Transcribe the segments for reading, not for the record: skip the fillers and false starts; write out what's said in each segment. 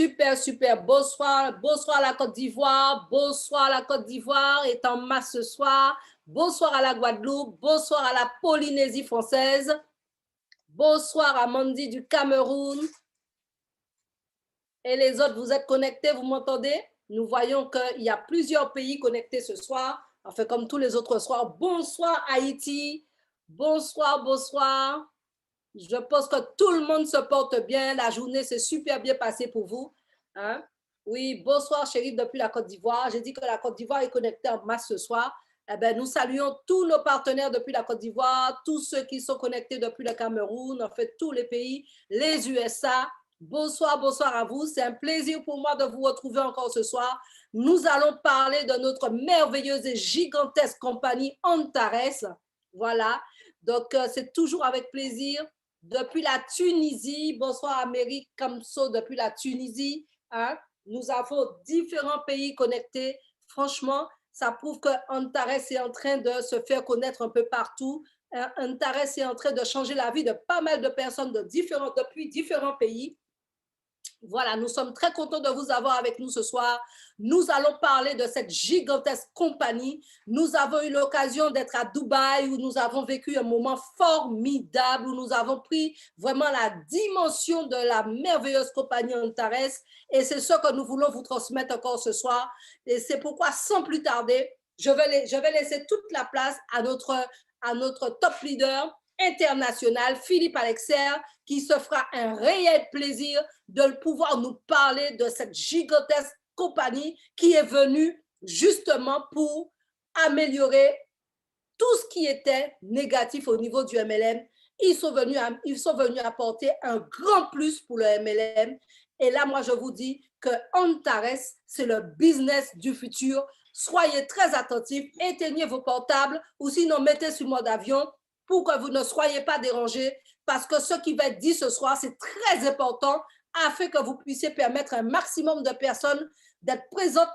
Super, super. Bonsoir, bonsoir la Côte d'Ivoire. Bonsoir la Côte d'Ivoire est en masse ce soir. Bonsoir à la Guadeloupe. Bonsoir à la Polynésie française. Bonsoir à Mandy du Cameroun. Et les autres, vous êtes connectés, vous m'entendez? Nous voyons qu'il y a plusieurs pays connectés ce soir. Enfin, comme tous les autres soirs. Bonsoir Haïti. Bonsoir, bonsoir. Je pense que tout le monde se porte bien. La journée s'est super bien passée pour vous. Hein? Oui, bonsoir, Chérif, depuis la Côte d'Ivoire. J'ai dit que la Côte d'Ivoire est connectée en masse ce soir. Eh bien, nous saluons tous nos partenaires depuis la Côte d'Ivoire, tous ceux qui sont connectés depuis le Cameroun, en fait, tous les pays, les USA. Bonsoir, bonsoir à vous. C'est un plaisir pour moi de vous retrouver encore ce soir. Nous allons parler de notre merveilleuse et gigantesque compagnie Antares. Voilà. Donc, c'est toujours avec plaisir. Depuis la Tunisie, bonsoir Amérique Kamso depuis la Tunisie. Hein? Nous avons différents pays connectés. Franchement, ça prouve que Antares est en train de se faire connaître un peu partout. Antares est en train de changer la vie de pas mal de personnes depuis différents pays. Voilà, nous sommes très contents de vous avoir avec nous ce soir. Nous allons parler de cette gigantesque compagnie. Nous avons eu l'occasion d'être à Dubaï où nous avons vécu un moment formidable, où nous avons pris vraiment la dimension de la merveilleuse compagnie Antares. Et c'est ce que nous voulons vous transmettre encore ce soir. Et c'est pourquoi, sans plus tarder, je vais laisser toute la place à notre top leader international, Philippe Alexer, qui se fera un réel plaisir de pouvoir nous parler de cette gigantesque compagnie qui est venue justement pour améliorer tout ce qui était négatif au niveau du MLM. Ils sont venus apporter un grand plus pour le MLM. Et là, moi, je vous dis que Antares, c'est le business du futur. Soyez très attentifs, éteignez vos portables ou sinon mettez sur mode avion pour que vous ne soyez pas dérangés parce que ce qui va être dit ce soir, c'est très important afin que vous puissiez permettre un maximum de personnes d'être présentes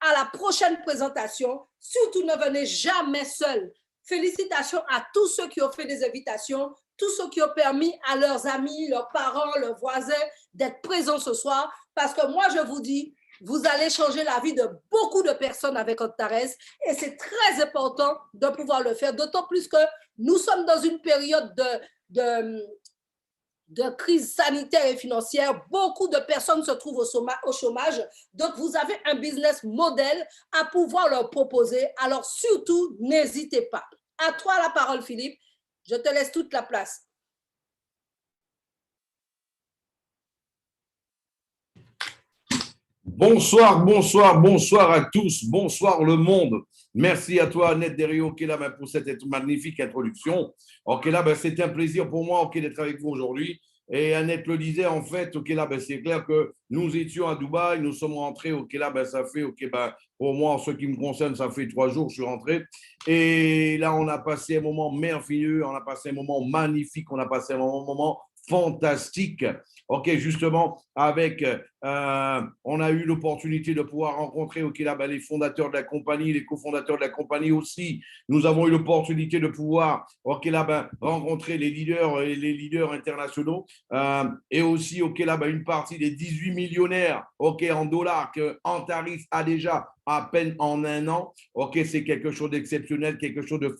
à la prochaine présentation. Surtout, ne venez jamais seuls. Félicitations à tous ceux qui ont fait des invitations, tous ceux qui ont permis à leurs amis, leurs parents, leurs voisins d'être présents ce soir. Parce que moi, je vous dis, vous allez changer la vie de beaucoup de personnes avec Antares et c'est très important de pouvoir le faire, d'autant plus que nous sommes dans une période de crise sanitaire et financière. Beaucoup de personnes se trouvent au chômage. Donc, vous avez un business modèle à pouvoir leur proposer. Alors, surtout, n'hésitez pas. À toi la parole, Philippe. Je te laisse toute la place. Bonsoir, bonsoir, bonsoir à tous. Bonsoir le monde. Merci à toi, Annette Derriot, qui est là pour cette magnifique introduction. Ok, là, c'est un plaisir pour moi d'être avec vous aujourd'hui. Et Annette le disait, en fait, ok, là, c'est clair que nous étions à Dubaï, nous sommes rentrés, ok, là, ça fait, pour moi, en ce qui me concerne, ça fait 3 jours que je suis rentré. Et là, on a passé un moment merveilleux, on a passé un moment magnifique, on a passé un moment fantastique. Ok, justement, avec, on a eu l'opportunité de pouvoir rencontrer les fondateurs de la compagnie, les cofondateurs de la compagnie aussi. Nous avons eu l'opportunité de pouvoir rencontrer les leaders internationaux et aussi une partie des 18 millionnaires en dollars que Antares a déjà à peine en 1 an. C'est quelque chose d'exceptionnel, quelque chose de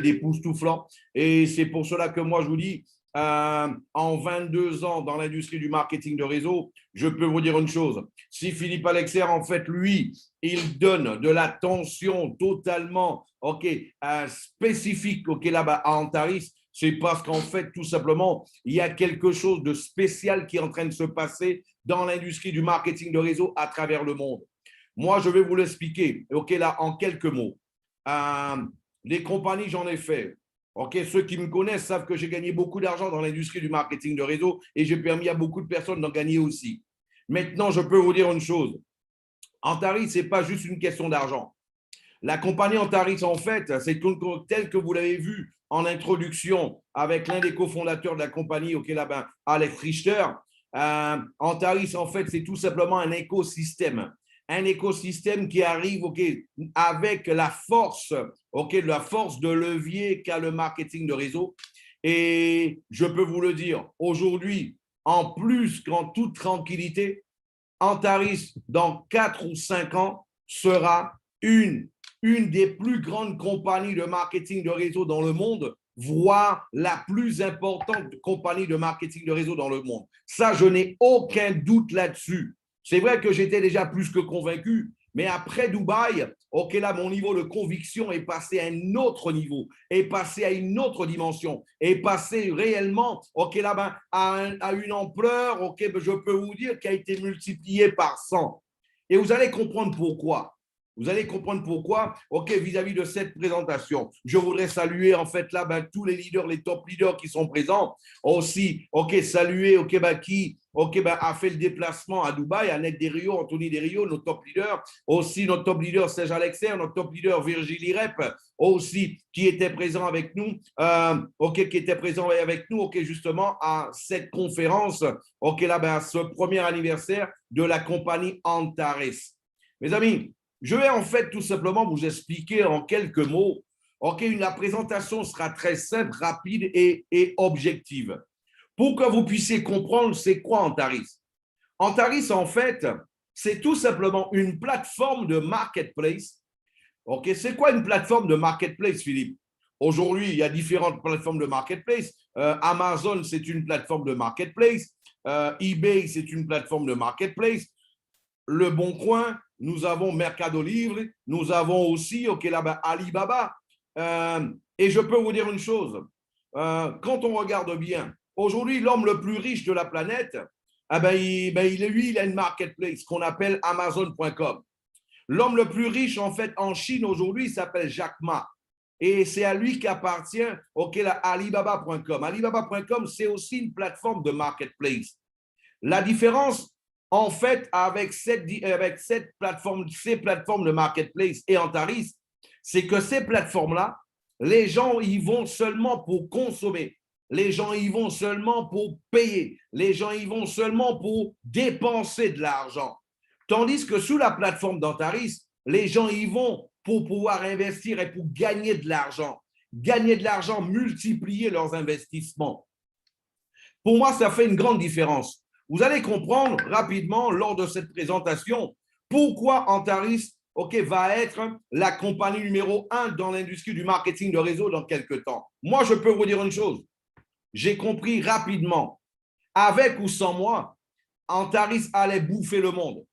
d'époustouflant. Et c'est pour cela que moi, je vous dis, en 22 ans dans l'industrie du marketing de réseau, je peux vous dire une chose. Si Philippe Alexer, en fait, lui, il donne de l'attention totalement spécifique à Antares, c'est parce qu'en fait, tout simplement, il y a quelque chose de spécial qui est en train de se passer dans l'industrie du marketing de réseau à travers le monde. Moi, je vais vous l'expliquer en quelques mots. Les compagnies, j'en ai fait. Ceux qui me connaissent savent que j'ai gagné beaucoup d'argent dans l'industrie du marketing de réseau et j'ai permis à beaucoup de personnes d'en gagner aussi. Maintenant, je peux vous dire une chose. Antares, ce n'est pas juste une question d'argent. La compagnie Antares, en fait, c'est tel que vous l'avez vu en introduction avec l'un des cofondateurs de la compagnie, Alex Richter. Antares, en fait, c'est tout simplement un écosystème. Un écosystème qui arrive avec la force de levier qu'a le marketing de réseau. Et je peux vous le dire, aujourd'hui, en plus qu'en toute tranquillité, Antaris, dans 4 ou 5 ans, sera une des plus grandes compagnies de marketing de réseau dans le monde, voire la plus importante compagnie de marketing de réseau dans le monde. Ça, je n'ai aucun doute là-dessus. C'est vrai que j'étais déjà plus que convaincu, mais après Dubaï, ok, là, mon niveau de conviction est passé à un autre niveau, est passé à une autre dimension, est passé réellement, ok, là, ben, à une ampleur, ok, je peux vous dire, qui a été multipliée par 100. Et vous allez comprendre pourquoi. Vous allez comprendre pourquoi, ok, vis-à-vis de cette présentation. Je voudrais saluer, en fait, là, ben, tous les leaders, les top leaders qui sont présents. Aussi, ok, saluer, ok, ben, qui a fait le déplacement à Dubaï, Annette Desrios, Anthony Desrios, nos top leaders. Aussi, notre top leader, Serge Alexer, notre top leader, Virgilie Rep, aussi, qui était présent avec nous, qui était présent avec nous, ok, justement, à cette conférence, ok, là, ben, à ce premier anniversaire de la compagnie Antares. Mes amis, je vais en fait tout simplement vous expliquer en quelques mots. Ok, la présentation sera très simple, rapide et objective. Pour que vous puissiez comprendre c'est quoi Antaris. Antaris, en fait, c'est tout simplement une plateforme de marketplace. Ok, c'est quoi une plateforme de marketplace, Philippe? Aujourd'hui, il y a différentes plateformes de marketplace. Amazon, c'est une plateforme de marketplace. eBay, c'est une plateforme de marketplace. Le Bon Coin, nous avons Mercado Libre, nous avons aussi là-bas, Alibaba. Et je peux vous dire une chose, quand on regarde bien, aujourd'hui, l'homme le plus riche de la planète, il a une marketplace qu'on appelle Amazon.com. L'homme le plus riche, en fait, en Chine aujourd'hui, s'appelle Jack Ma. Et c'est à lui qu'appartient Alibaba.com. Alibaba.com, c'est aussi une plateforme de marketplace. La différence, en fait, avec cette plateforme, ces plateformes de marketplace et Antaris, c'est que ces plateformes-là, les gens y vont seulement pour consommer. Les gens y vont seulement pour payer. Les gens y vont seulement pour dépenser de l'argent. Tandis que sous la plateforme d'Antaris, les gens y vont pour pouvoir investir et pour gagner de l'argent. Gagner de l'argent, multiplier leurs investissements. Pour moi, ça fait une grande différence. Vous allez comprendre rapidement lors de cette présentation pourquoi Antaris va être la compagnie numéro 1 dans l'industrie du marketing de réseau dans quelques temps. Moi, je peux vous dire une chose. J'ai compris rapidement, avec ou sans moi, Antaris allait bouffer le monde.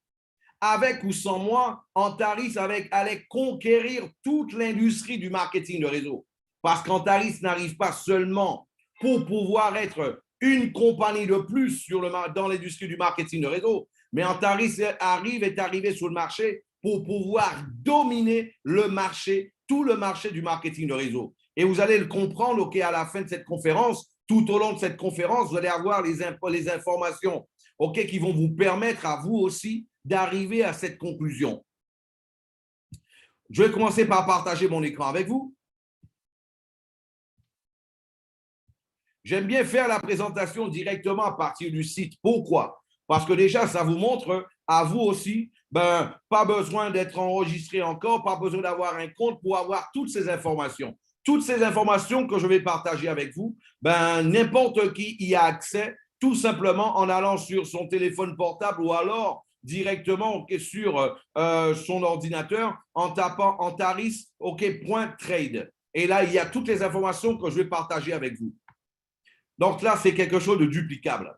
Avec ou sans moi, Antaris allait conquérir toute l'industrie du marketing de réseau. Parce qu'Antaris n'arrive pas seulement pour pouvoir être une compagnie de plus dans l'industrie du marketing de réseau, mais Antaris est arrivé sur le marché pour pouvoir dominer le marché, tout le marché du marketing de réseau. Et vous allez le comprendre à la fin de cette conférence, tout au long de cette conférence, vous allez avoir les informations qui vont vous permettre à vous aussi d'arriver à cette conclusion. Je vais commencer par partager mon écran avec vous. J'aime bien faire la présentation directement à partir du site. Pourquoi? Parce que déjà, ça vous montre à vous aussi, pas besoin d'être enregistré encore, pas besoin d'avoir un compte pour avoir toutes ces informations. Toutes ces informations que je vais partager avec vous, n'importe qui y a accès, tout simplement en allant sur son téléphone portable ou alors directement sur son ordinateur en tapant antaris.trade. Et là, il y a toutes les informations que je vais partager avec vous. Donc là, c'est quelque chose de duplicable.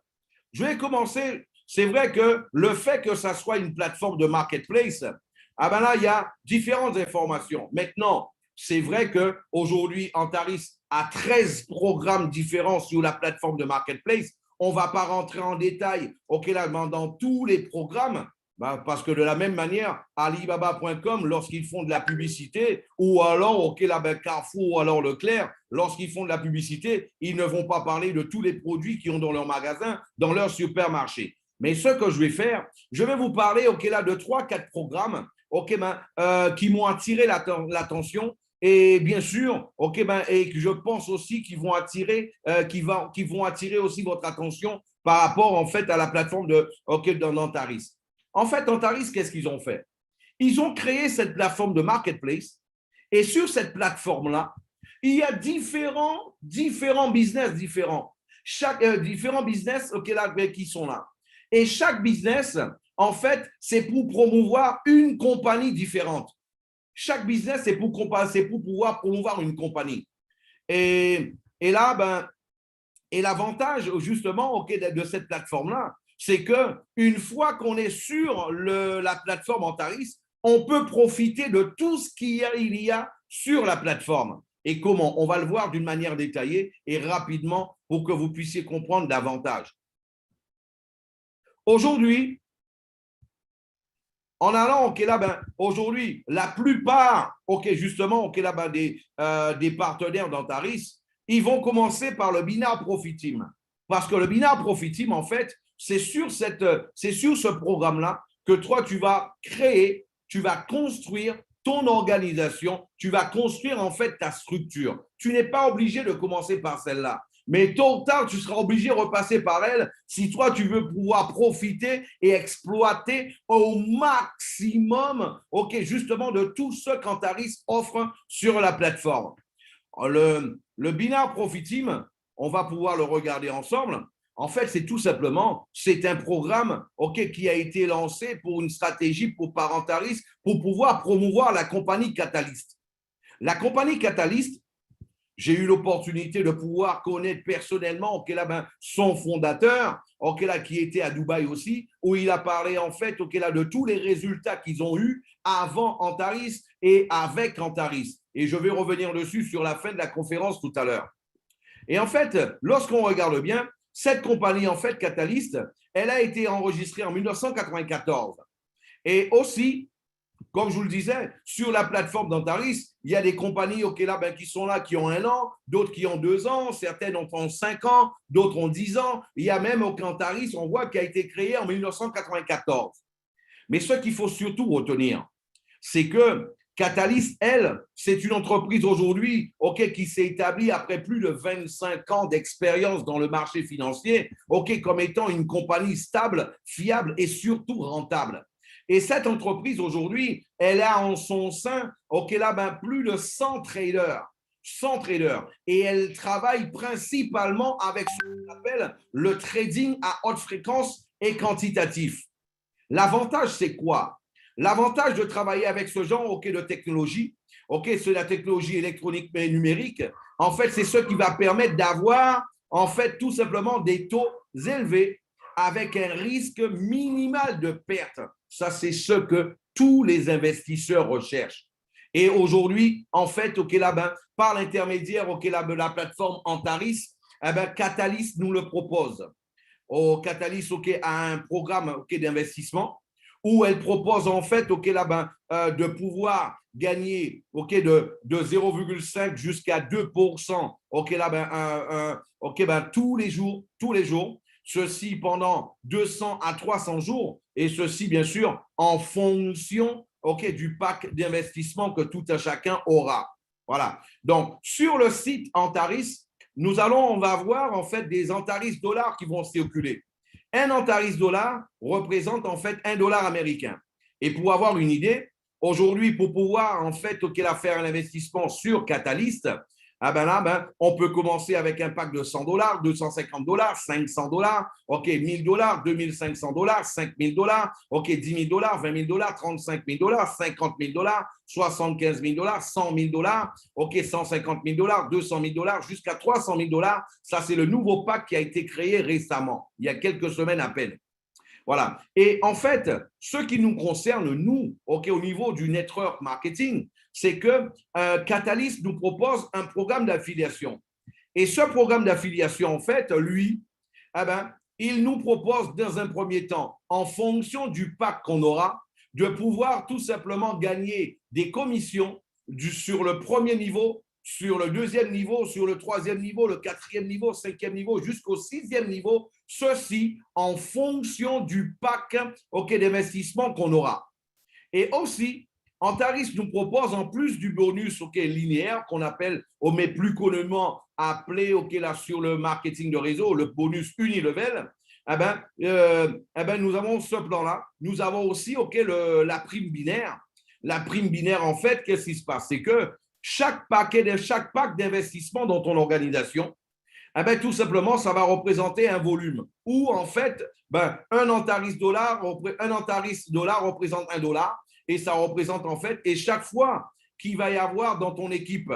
Je vais commencer. C'est vrai que le fait que ça soit une plateforme de marketplace, là, il y a différentes informations. Maintenant, c'est vrai qu'aujourd'hui, Antaris a 13 programmes différents sur la plateforme de marketplace. On ne va pas rentrer en détail dans tous les programmes, parce que de la même manière, Alibaba.com, lorsqu'ils font de la publicité, ou alors Carrefour ou alors Leclerc, lorsqu'ils font de la publicité, ils ne vont pas parler de tous les produits qu'ils ont dans leur magasin, dans leur supermarché. Mais ce que je vais faire, je vais vous parler de 3-4 programmes qui m'ont attiré l'attention. Et bien sûr, et je pense aussi qu'ils vont attirer, aussi votre attention par rapport en fait à la plateforme d'Antaris. En fait, Antaris, qu'est-ce qu'ils ont fait? Ils ont créé cette plateforme de marketplace et sur cette plateforme-là, il y a différents business différents. Différents business qui sont là. Et chaque business en fait, c'est pour promouvoir une compagnie différente. Chaque business, c'est pour pouvoir promouvoir une compagnie. Et là, et l'avantage, justement, de cette plateforme-là, c'est qu'une fois qu'on est sur la plateforme Antaris, on peut profiter de tout ce qu'il y a sur la plateforme. Et comment? On va le voir d'une manière détaillée et rapidement pour que vous puissiez comprendre davantage. Aujourd'hui, en allant, aujourd'hui, la plupart, justement, des partenaires d'Antaris, ils vont commencer par le binaire Profit Team. Parce que le binaire Profit Team, en fait, c'est sur ce programme-là que toi, tu vas créer, tu vas construire ton organisation, tu vas construire, en fait, ta structure. Tu n'es pas obligé de commencer par celle-là. Mais tôt ou tard, tu seras obligé de repasser par elle si toi, tu veux pouvoir profiter et exploiter au maximum, justement, de tout ce qu'Antaris offre sur la plateforme. Le binaire Profit Team, on va pouvoir le regarder ensemble. En fait, c'est un programme qui a été lancé pour une stratégie par Antaris pour pouvoir promouvoir la compagnie Catalyst. La compagnie Catalyst, j'ai eu l'opportunité de pouvoir connaître personnellement son fondateur, qui était à Dubaï aussi, où il a parlé en fait de tous les résultats qu'ils ont eus avant Antaris et avec Antaris. Et je vais revenir dessus sur la fin de la conférence tout à l'heure. Et en fait, lorsqu'on regarde bien, cette compagnie, en fait, Catalyst, elle a été enregistrée en 1994. Et aussi, comme je vous le disais, sur la plateforme d'Antaris, il y a des compagnies qui sont là, qui ont 1 an, d'autres qui ont 2 ans, certaines ont 5 ans, d'autres ont 10 ans. Il y a même Antaris, on voit, qui a été créé en 1994. Mais ce qu'il faut surtout retenir, c'est que Catalyst, elle, c'est une entreprise aujourd'hui qui s'est établie après plus de 25 ans d'expérience dans le marché financier, comme étant une compagnie stable, fiable et surtout rentable. Et cette entreprise aujourd'hui, elle a en son sein plus de 100 traders. 100 traders. Et elle travaille principalement avec ce qu'on appelle le trading à haute fréquence et quantitatif. L'avantage, c'est quoi? L'avantage de travailler avec ce genre de technologie, c'est la technologie électronique et numérique, en fait, c'est ce qui va permettre d'avoir, en fait, tout simplement des taux élevés avec un risque minimal de perte. Ça, c'est ce que tous les investisseurs recherchent. Et aujourd'hui, en fait, par l'intermédiaire de la plateforme Antaris, Catalyst nous le propose. Catalyst a un programme d'investissement où elle propose en fait de pouvoir gagner de 0,5 jusqu'à 2% tous les jours, ceci pendant 200 à 300 jours, et ceci bien sûr en fonction du pack d'investissement que tout un chacun aura. Voilà. Donc, sur le site Antaris, on va voir en fait des Antaris dollars qui vont circuler. Un Antaris dollar représente en fait $1 américain. Et pour avoir une idée, aujourd'hui, pour pouvoir en fait faire un investissement sur Catalyst, on peut commencer avec un pack de $100, $250, $500, $1,000, $2,500, $5,000, $10,000, $20,000, $35,000, $50,000, $75,000, $100,000, $150,000, $200,000 jusqu'à $300,000. Ça, c'est le nouveau pack qui a été créé récemment, il y a quelques semaines à peine. Voilà. Et en fait, ce qui nous concerne, nous, au niveau du network marketing, c'est que Catalyst nous propose un programme d'affiliation. Et ce programme d'affiliation, en fait, lui, il nous propose dans un premier temps, en fonction du pack qu'on aura, de pouvoir tout simplement gagner des commissions sur le premier niveau, sur le deuxième niveau, sur le troisième niveau, le quatrième niveau, cinquième niveau, jusqu'au sixième niveau, ceci en fonction du pack d'investissement qu'on aura. Et aussi, Antaris nous propose, en plus du bonus linéaire qu'on appelle, mais plus communément appelé sur le marketing de réseau, le bonus unilevel, nous avons ce plan-là. Nous avons aussi la prime binaire. La prime binaire, en fait, qu'est-ce qui se passe? C'est que chaque pack d'investissement dans ton organisation, Eh ben, tout simplement, ça va représenter un volume où, en fait, ben, un Antares dollar représente $1 et ça représente, en fait, et chaque fois qu'il va y avoir dans ton équipe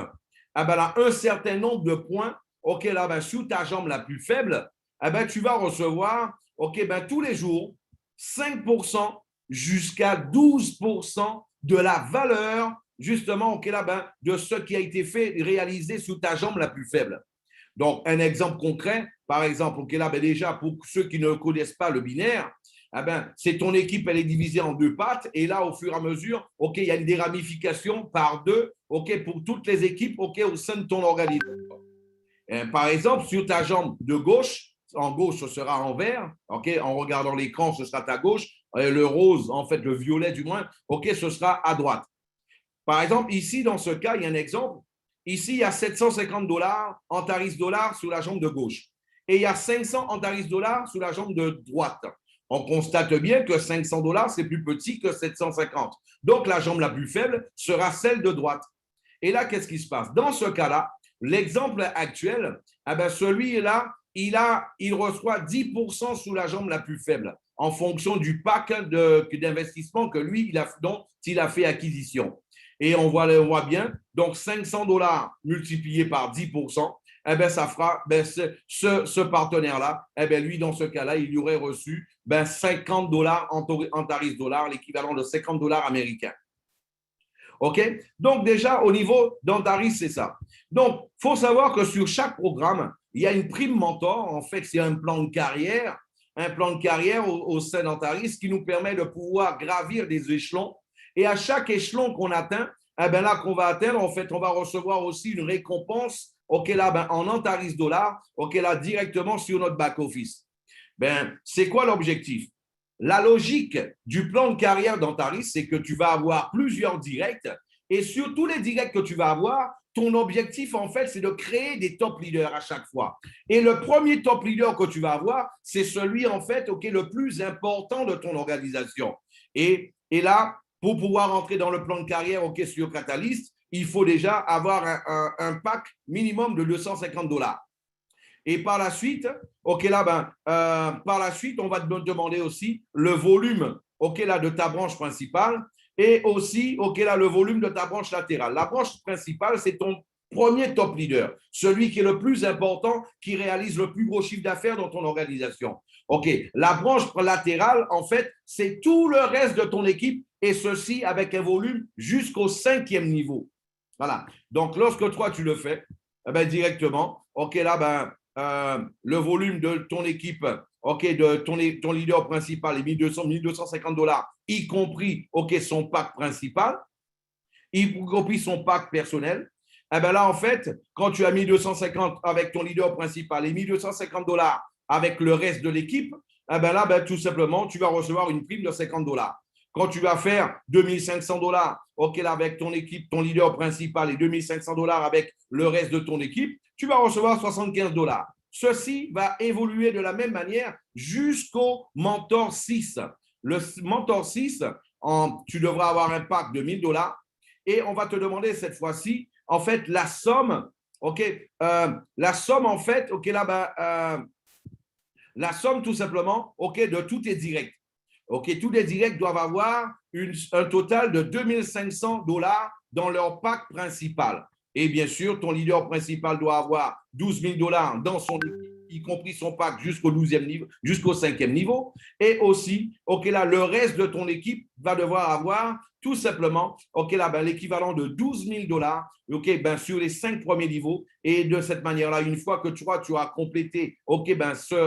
eh ben, là, un certain nombre de points, OK, là, ben, sous ta jambe la plus faible, eh ben, tu vas recevoir, OK, ben, tous les jours, 5% jusqu'à 12% de la valeur, justement, OK, là, ben, de ce qui a été fait, réalisé sous ta jambe la plus faible. Donc, un exemple concret, par exemple, OK, là, ben déjà, pour ceux qui ne connaissent pas le binaire, eh ben, c'est ton équipe, elle est divisée en deux pattes, et là, au fur et à mesure, OK, il y a des ramifications par deux, OK, pour toutes les équipes, OK, au sein de ton organisme. Par exemple, sur ta jambe de gauche, en gauche, ce sera en vert, OK, en regardant l'écran, ce sera ta gauche, le rose, en fait, le violet du moins, OK, ce sera à droite. Par exemple, ici, dans ce cas, il y a un exemple. Ici, il y a $750 Antares dollars sous la jambe de gauche. Et il y a 500 Antares dollars sous la jambe de droite. On constate bien que $500, c'est plus petit que 750. Donc, la jambe la plus faible sera celle de droite. Et là, qu'est-ce qui se passe? Dans ce cas-là, l'exemple actuel, eh ben, celui-là, il reçoit 10% sous la jambe la plus faible en fonction du pack d'investissement que lui, dont il a fait acquisition. Et on voit bien, donc $500 multiplié par 10%, eh ben, ça fera ce partenaire-là, eh ben, lui, dans ce cas-là, il y aurait reçu $50 Antares dollars, l'équivalent de $50 américains. OK? Donc, déjà, au niveau d'Antares, c'est ça. Donc, il faut savoir que sur chaque programme, il y a une prime mentor. En fait, c'est un plan de carrière au sein d'Antares qui nous permet de pouvoir gravir des échelons. Et à chaque échelon qu'on atteint, eh ben là, qu'on va atteindre, en fait, on va recevoir aussi une récompense, OK, là, ben, en Antares dollars, OK, là, directement sur notre back-office. Ben, c'est quoi l'objectif? La logique du plan de carrière d'Antares, c'est que tu vas avoir plusieurs directs et sur tous les directs que tu vas avoir, ton objectif, en fait, c'est de créer des top leaders à chaque fois. Et le premier top leader que tu vas avoir, c'est celui, en fait, OK, le plus important de ton organisation. Et là, pour pouvoir entrer dans le plan de carrière, OK, sur Catalyst, il faut déjà avoir un pack minimum de $250. Et par la suite, OK, là, par la suite, on va te demander aussi le volume, OK, là, de ta branche principale et aussi, OK, là, le volume de ta branche latérale. La branche principale, c'est ton premier top leader, celui qui est le plus important, qui réalise le plus gros chiffre d'affaires dans ton organisation. OK, la branche latérale, en fait, c'est tout le reste de ton équipe et ceci avec un volume jusqu'au 5e niveau. Voilà. Donc, lorsque toi, tu le fais, eh ben, directement, OK, là, le volume de ton équipe, OK, de ton leader principal est $1,250, y compris, OK, son pack principal, y compris son pack personnel. Eh bien là, en fait, quand tu as 1,250 avec ton leader principal et $1,250 avec le reste de l'équipe, eh bien là, tout simplement, tu vas recevoir une prime de $50. Quand tu vas faire $2,500, OK, là, avec ton équipe, ton leader principal et $2,500 avec le reste de ton équipe, tu vas recevoir $75. Ceci va évoluer de la même manière jusqu'au Mentor 6. Le Mentor 6, tu devras avoir un pack de $1,000 et on va te demander cette fois-ci, en fait, la somme, OK, la somme, en fait, OK, là, la somme tout simplement, OK, de tous tes directs. OK, tous les directs doivent avoir un total de $2,500 dans leur pack principal. Et bien sûr, ton leader principal doit avoir $12,000 dans son équipe, y compris son pack jusqu'au 12e niveau, jusqu'au 5e niveau. Et aussi, OK, là, le reste de ton équipe va devoir avoir tout simplement, OK, là, l'équivalent de $12,000, OK, sur les 5 premiers niveaux. Et de cette manière-là, une fois que tu as complété, OK, ce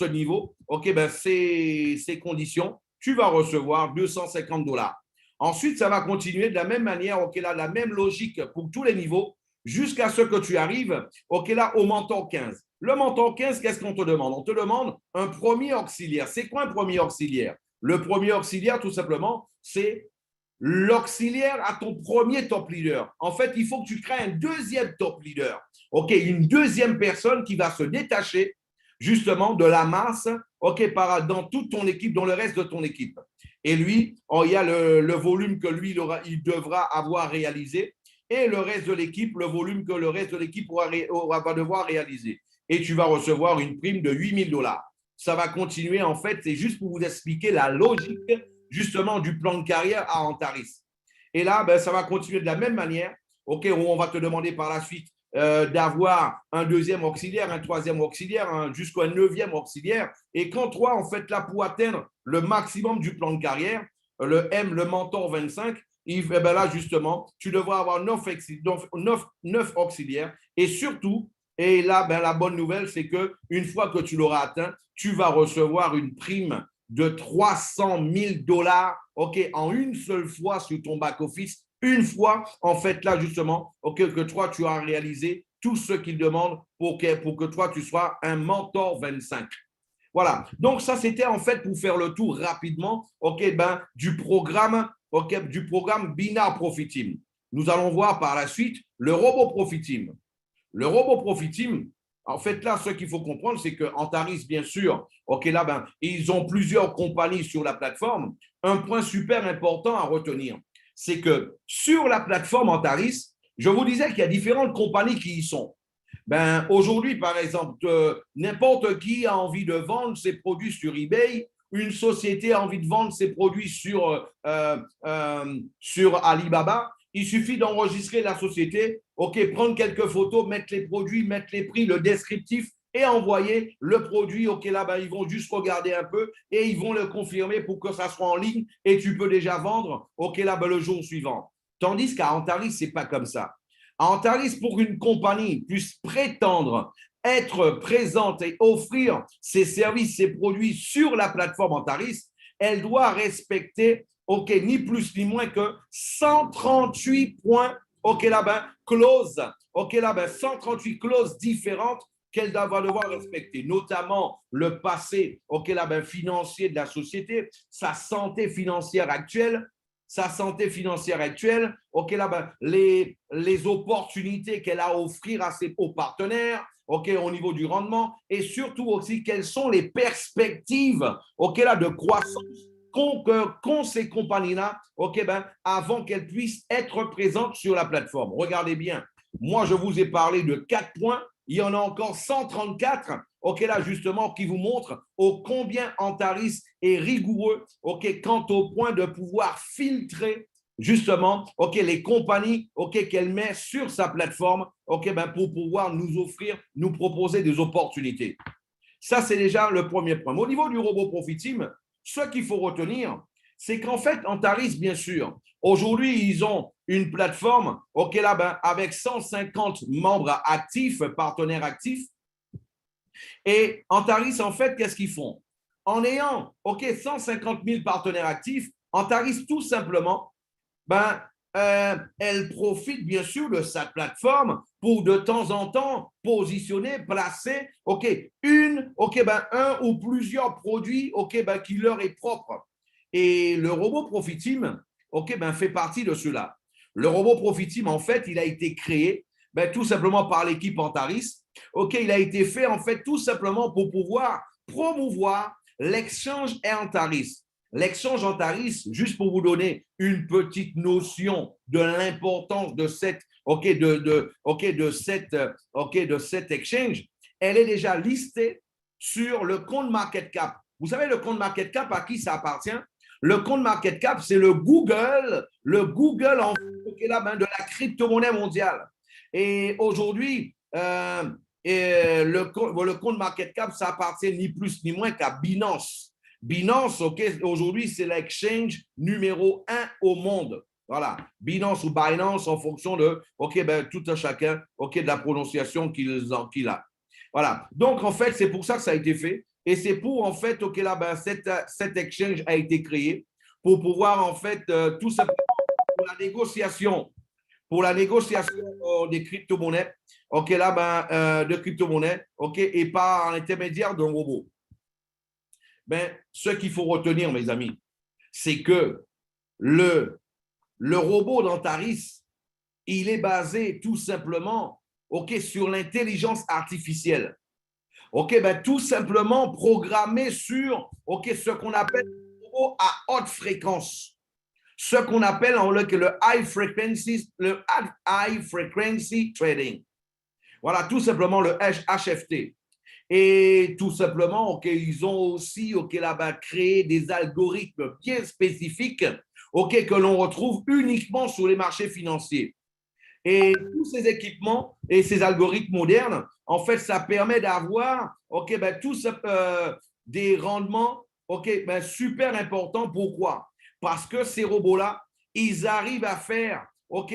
niveau, OK, ces conditions, tu vas recevoir $250. Ensuite, ça va continuer de la même manière, OK, là, la même logique pour tous les niveaux, jusqu'à ce que tu arrives, OK, là, au mentor 15. Le mentor 15, qu'est-ce qu'on te demande? On te demande un premier auxiliaire. C'est quoi un premier auxiliaire? Le premier auxiliaire, tout simplement, c'est l'auxiliaire à ton premier top leader. En fait, il faut que tu crées un deuxième top leader. OK, une deuxième personne qui va se détacher justement de la masse, OK, dans toute ton équipe, dans le reste de ton équipe. Et lui, il y a le volume que lui, il devra avoir réalisé. et le reste de l'équipe, le volume que le reste de l'équipe va devoir réaliser. Et tu vas recevoir une prime de 8 000 $. Ça va continuer, en fait, c'est juste pour vous expliquer la logique, justement, du plan de carrière à Antaris. Et là, ben, ça va continuer de la même manière, OK, où on va te demander par la suite d'avoir un deuxième auxiliaire, un troisième auxiliaire, jusqu'à un neuvième auxiliaire. Et quand toi, en fait, là, pour atteindre le maximum du plan de carrière, le mentor 25, ben là, justement, tu devras avoir 9 auxiliaires. Et surtout, et là, ben, la bonne nouvelle, c'est qu'une fois que tu l'auras atteint, tu vas recevoir une prime de 300 000 $, OK, en une seule fois sur ton back-office. Une fois, en fait, là, justement, OK, que toi, tu as réalisé tout ce qu'il demande pour que toi, tu sois un mentor 25. Voilà. Donc, ça, c'était en fait pour faire le tour rapidement, OK, ben, du programme Bina Profit Team. Nous allons voir par la suite le robot Profit Team. Le robot Profit Team, en fait, là, ce qu'il faut comprendre, c'est qu'Antaris, bien sûr, OK, là, ben, ils ont plusieurs compagnies sur la plateforme. Un point super important à retenir, c'est que sur la plateforme Antaris, je vous disais qu'il y a différentes compagnies qui y sont. Ben, aujourd'hui, par exemple, n'importe qui a envie de vendre ses produits sur eBay, une société a envie de vendre ses produits sur Alibaba, il suffit d'enregistrer la société, OK, prendre quelques photos, mettre les produits, mettre les prix, le descriptif et envoyer le produit. OK, là, ben, ils vont juste regarder un peu et ils vont le confirmer pour que ça soit en ligne et tu peux déjà vendre, OK, là, ben, le jour suivant. Tandis qu'à Antaris, ce n'est pas comme ça. À Antaris, pour qu'une compagnie puisse prétendre être présente et offrir ses services, ses produits sur la plateforme Antaris, elle doit respecter, OK, ni plus ni moins que 138 points, OK, là, ben, clauses, OK, là, ben, 138 clauses différentes qu'elle va devoir respecter, notamment le passé, OK, là, ben, financier de la société, sa santé financière actuelle, OK, là, ben, les opportunités qu'elle a à offrir aux partenaires, OK, au niveau du rendement, et surtout aussi quelles sont les perspectives, OK, là, de croissance qu'ont ces compagnies-là, OK, ben, avant qu'elles puissent être présentes sur la plateforme. Regardez bien, moi, je vous ai parlé de 4 points, il y en a encore 134, OK, là, justement, qui vous montrent combien Antaris est rigoureux, OK, quant au point de pouvoir filtrer, justement, OK, les compagnies, OK, qu'elle met sur sa plateforme, OK, ben, pour pouvoir nous proposer des opportunités. Ça, c'est déjà le premier point. Mais au niveau du robot Profit Team, ce qu'il faut retenir, c'est qu'en fait, Antaris, bien sûr, aujourd'hui, ils ont une plateforme, OK, là, ben, avec 150 membres actifs, partenaires actifs. Et Antaris, en fait, qu'est-ce qu'ils font? En ayant, OK, 150 000 partenaires actifs, Antaris, tout simplement, ben, elle profite bien sûr de sa plateforme pour de temps en temps positionner, placer, OK, un ou plusieurs produits, OK, ben, qui leur est propre. Et le robot Profit Team, OK, ben, fait partie de cela. Le robot Profit Team, en fait, il a été créé ben, tout simplement par l'équipe Antaris. OK, il a été fait en fait tout simplement pour pouvoir promouvoir l'exchange Antaris. L'exchange Antaris, juste pour vous donner une petite notion de l'importance de cette, de cette exchange, elle est déjà listée sur le compte Market Cap. Vous savez, le compte Market Cap, à qui ça appartient? Le compte Market Cap, c'est le Google de la crypto-monnaie mondiale. Et aujourd'hui, le compte Market Cap, ça appartient ni plus ni moins qu'à Binance. Binance, OK, aujourd'hui, c'est l'exchange numéro 1 au monde. Voilà, Binance ou Binance en fonction de, OK, ben, tout un chacun, OK, de la prononciation qu'il a. Voilà, donc en fait, c'est pour ça que ça a été fait. Et c'est pour, en fait, OK, là, ben, cet exchange a été créé pour pouvoir, en fait, tout simplement pour la négociation des crypto-monnaies, OK, là, ben, de crypto-monnaies, OK, et pas en intermédiaire d'un robot. Ben, ce qu'il faut retenir, mes amis, c'est que le robot d'Antaris, il est basé tout simplement, OK, sur l'intelligence artificielle. OK, ben, tout simplement programmé sur, OK, ce qu'on appelle un robot à haute fréquence. ce qu'on appelle le high frequency trading. Voilà, tout simplement le HFT. Et tout simplement, ok, ils ont aussi là-bas créé des algorithmes bien spécifiques que l'on retrouve uniquement sur les marchés financiers. Et tous ces équipements et ces algorithmes modernes, en fait, ça permet d'avoir tous des rendements super importants. Pourquoi? Parce que ces robots-là, ils arrivent à faire,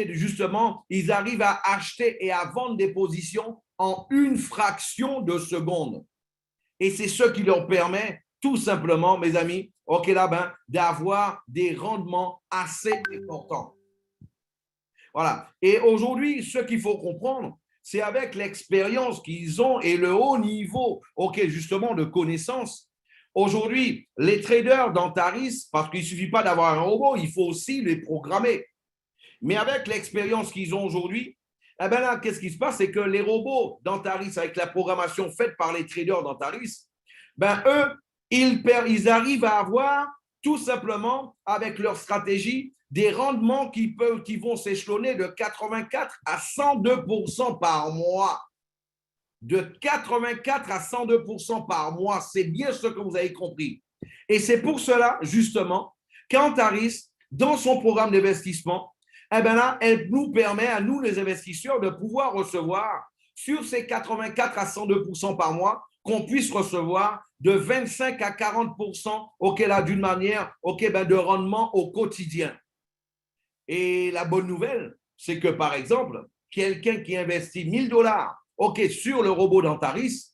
justement, ils arrivent à acheter et à vendre des positions en une fraction de seconde. Et c'est ce qui leur permet, tout simplement, mes amis, d'avoir des rendements assez importants. Voilà. Et aujourd'hui, ce qu'il faut comprendre, c'est avec l'expérience qu'ils ont et le haut niveau, justement, de connaissances. Aujourd'hui, les traders d'Antaris, parce qu'il ne suffit pas d'avoir un robot, il faut aussi les programmer. Mais avec l'expérience qu'ils ont aujourd'hui, là, qu'est-ce qui se passe? C'est que les robots d'Antaris, avec la programmation faite par les traders d'Antaris, eux, ils arrivent à avoir, tout simplement, avec leur stratégie, des rendements qui vont s'échelonner de 84 à 102% par mois. De 84 à 102% par mois, c'est bien ce que vous avez compris. Et c'est pour cela, justement, qu'Antaris, dans son programme d'investissement, elle nous permet, à nous les investisseurs, de pouvoir recevoir sur ces 84 à 102% par mois, qu'on puisse recevoir de 25 à 40% d'une manière de rendement au quotidien. Et la bonne nouvelle, c'est que, par exemple, quelqu'un qui investit $1000 sur le robot d'Antaris,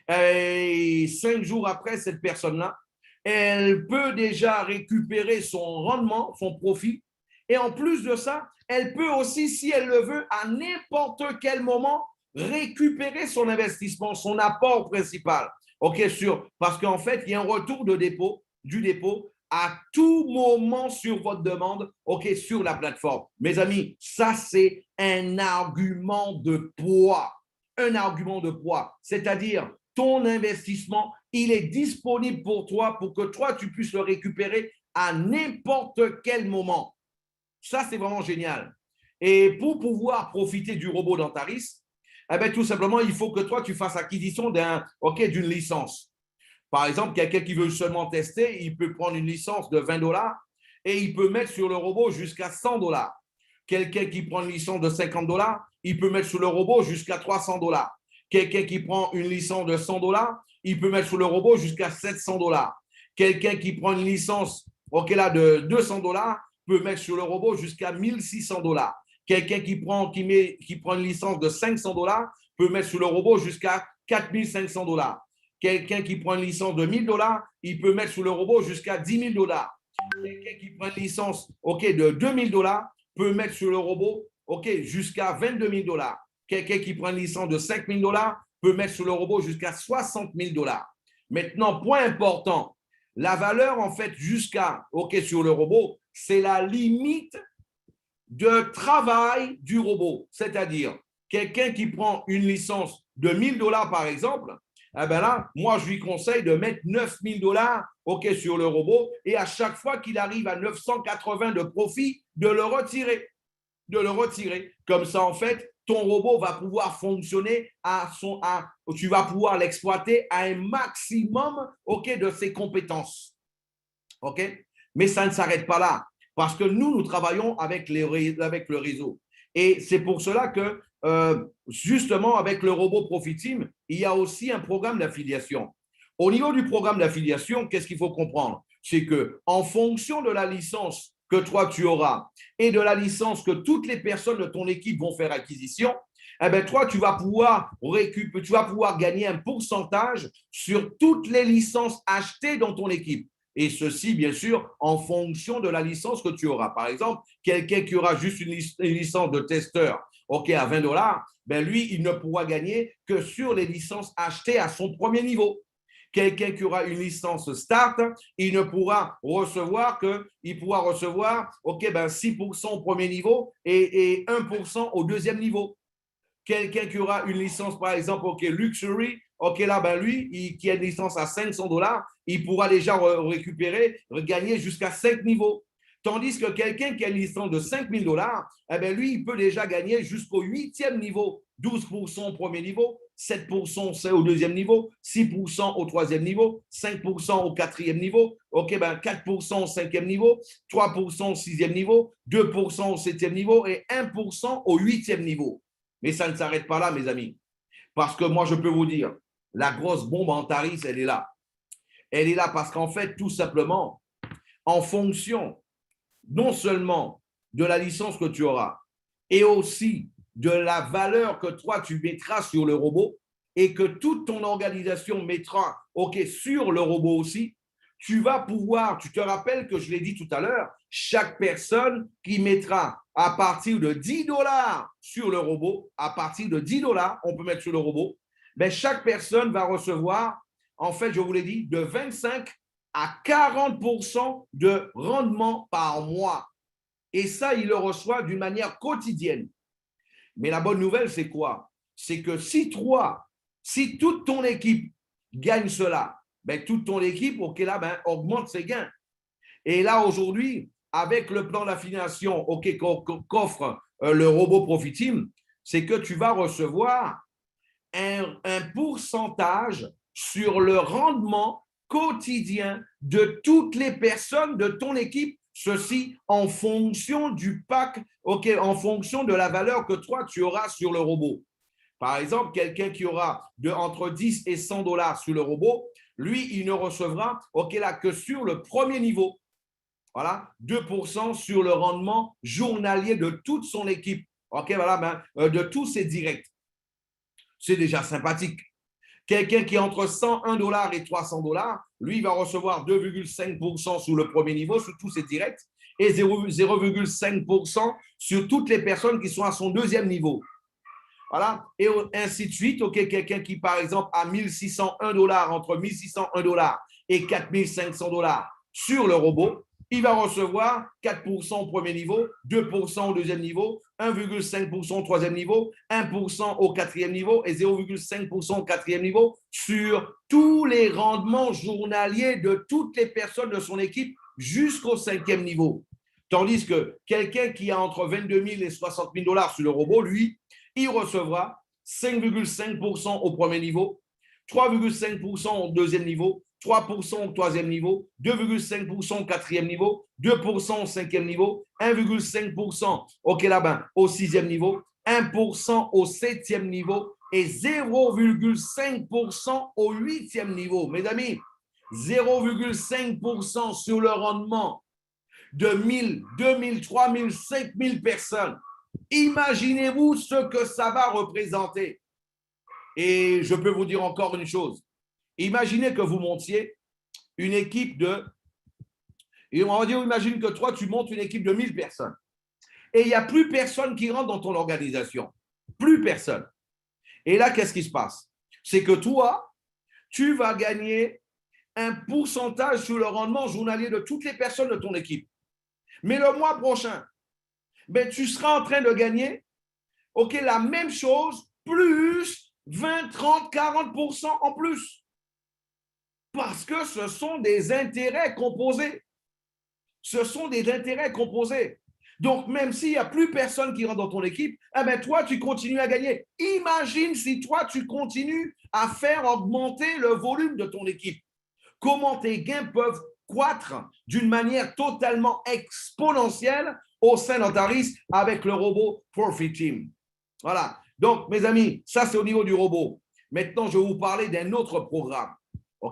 et 5 jours après, cette personne-là, elle peut déjà récupérer son rendement, son profit. Et en plus de ça, elle peut aussi, si elle le veut, à n'importe quel moment, récupérer son investissement, son apport principal. Parce qu'en fait, il y a un retour du dépôt à tout moment sur votre demande, sur la plateforme. Mes amis, ça, c'est un argument de poids. Un argument de poids. C'est-à-dire, ton investissement, il est disponible pour toi pour que toi, tu puisses le récupérer à n'importe quel moment. Ça, c'est vraiment génial. Et pour pouvoir profiter du robot d'Antaris, tout simplement, il faut que toi, tu fasses acquisition d'une licence. Par exemple, quelqu'un qui veut seulement tester, il peut prendre une licence de $20 et il peut mettre sur le robot jusqu'à $100. Quelqu'un qui prend une licence de $50, il peut mettre sur le robot jusqu'à $300. Quelqu'un qui prend une licence de $100, il peut mettre sur le robot jusqu'à $700. Quelqu'un qui prend une licence de $200 peut mettre sur le robot jusqu'à $1600. Quelqu'un qui prend une licence de $500 peut mettre sur le robot jusqu'à $4500. Quelqu'un qui prend une licence de $1000, il peut mettre sur le robot jusqu'à $10 000. Quelqu'un qui prend une licence de $2000 peut mettre sur le robot jusqu'à $22 000. Quelqu'un qui prend une licence de $5000 peut mettre sur le robot jusqu'à $60 000. Maintenant, point important, la valeur en fait jusqu'à sur le robot, c'est la limite de travail du robot. C'est-à-dire, quelqu'un qui prend une licence de $1000 par exemple, là, moi, je lui conseille de mettre $9000 sur le robot et à chaque fois qu'il arrive à 980 de profit, de le retirer. Comme ça, en fait, ton robot va pouvoir fonctionner tu vas pouvoir l'exploiter à un maximum de ses compétences. Mais ça ne s'arrête pas là parce que nous travaillons avec le réseau. Et c'est pour cela que, justement, avec le robot Profit Team, il y a aussi un programme d'affiliation. Au niveau du programme d'affiliation, qu'est-ce qu'il faut comprendre? C'est qu'en fonction de la licence que toi, tu auras et de la licence que toutes les personnes de ton équipe vont faire acquisition, toi, tu vas pouvoir gagner un pourcentage sur toutes les licences achetées dans ton équipe. Et ceci, bien sûr, en fonction de la licence que tu auras. Par exemple, quelqu'un qui aura juste une licence de testeur à $20, lui, il ne pourra gagner que sur les licences achetées à son premier niveau. Quelqu'un qui aura une licence start, il ne pourra recevoir 6% au premier niveau et 1% au deuxième niveau. Quelqu'un qui aura une licence, par exemple, luxury, lui, qui a une licence à $500, il pourra déjà gagner jusqu'à 5 niveaux. Tandis que quelqu'un qui a une licence de 5 000 $, eh bien, lui, il peut déjà gagner jusqu'au 8e niveau, 12% au premier niveau, 7% au deuxième niveau, 6% au troisième niveau, 5% au quatrième niveau, ok, ben 4% au cinquième niveau, 3% au sixième niveau, 2% au septième niveau et 1% au huitième niveau. Mais ça ne s'arrête pas là, mes amis. Parce que moi, je peux vous dire, la grosse bombe en tarif, elle est là. Elle est là parce qu'en fait, tout simplement, en fonction non seulement de la licence que tu auras, et aussi de la valeur que toi, tu mettras sur le robot, et que toute ton organisation mettra sur le robot aussi, tu vas pouvoir, tu te rappelles que je l'ai dit tout à l'heure, chaque personne qui mettra à partir de 10 $ sur le robot, à partir de 10 $, on peut mettre sur le robot, mais chaque personne va recevoir, en fait, je vous l'ai dit, de 25 à 40% de rendement par mois. Et ça, il le reçoit d'une manière quotidienne. Mais la bonne nouvelle, c'est quoi? C'est que si toute ton équipe gagne cela, ben, toute ton équipe, augmente ses gains. Et là, aujourd'hui, avec le plan d'affination qu'offre le robot Profiteam, c'est que tu vas recevoir un pourcentage sur le rendement quotidien de toutes les personnes de ton équipe, ceci en fonction du pack, en fonction de la valeur que toi, tu auras sur le robot. Par exemple, quelqu'un qui aura entre 10 et 100 $ sur le robot, lui, il ne recevra que sur le premier niveau. Voilà, 2% sur le rendement journalier de toute son équipe. De tous ses directs. C'est déjà sympathique. Quelqu'un qui est entre 101 $ et 300 $, lui, va recevoir 2,5% sur le premier niveau, sur tous ses directs, et 0,5% sur toutes les personnes qui sont à son deuxième niveau. Voilà, et ainsi de suite. Quelqu'un qui, par exemple, a 1601 $, entre 1601 $ et 4500 $ sur le robot, il va recevoir 4% au premier niveau, 2% au deuxième niveau, 1,5% au troisième niveau, 1% au quatrième niveau et 0,5% au quatrième niveau sur tous les rendements journaliers de toutes les personnes de son équipe jusqu'au cinquième niveau. Tandis que quelqu'un qui a entre 22 000 et 60 000 $ sur le robot, lui, il recevra 5,5% au premier niveau, 3,5% au deuxième niveau, 3% au troisième niveau, 2,5% au quatrième niveau, 2% au cinquième niveau, 1,5% au sixième niveau, 1% au septième niveau et 0,5% au huitième niveau. Mes amis, 0,5% sur le rendement de 1000, 2000, 3000, 5000 personnes. Imaginez-vous ce que ça va représenter. Et je peux vous dire encore une chose. Imaginez que vous montiez une équipe et on va dire, imagine que toi, tu montes une équipe de 1000 personnes. Et il n'y a plus personne qui rentre dans ton organisation. Plus personne. Et là, qu'est-ce qui se passe? C'est que toi, tu vas gagner un pourcentage sur le rendement journalier de toutes les personnes de ton équipe. Mais le mois prochain, tu seras en train de gagner la même chose, plus 20, 30, 40% en plus. Parce que ce sont des intérêts composés. Ce sont des intérêts composés. Donc, même s'il n'y a plus personne qui rentre dans ton équipe, toi, tu continues à gagner. Imagine si toi, tu continues à faire augmenter le volume de ton équipe. Comment tes gains peuvent croître d'une manière totalement exponentielle au sein d'Antaris avec le robot Profiteam. Voilà. Donc, mes amis, ça, c'est au niveau du robot. Maintenant, je vais vous parler d'un autre programme.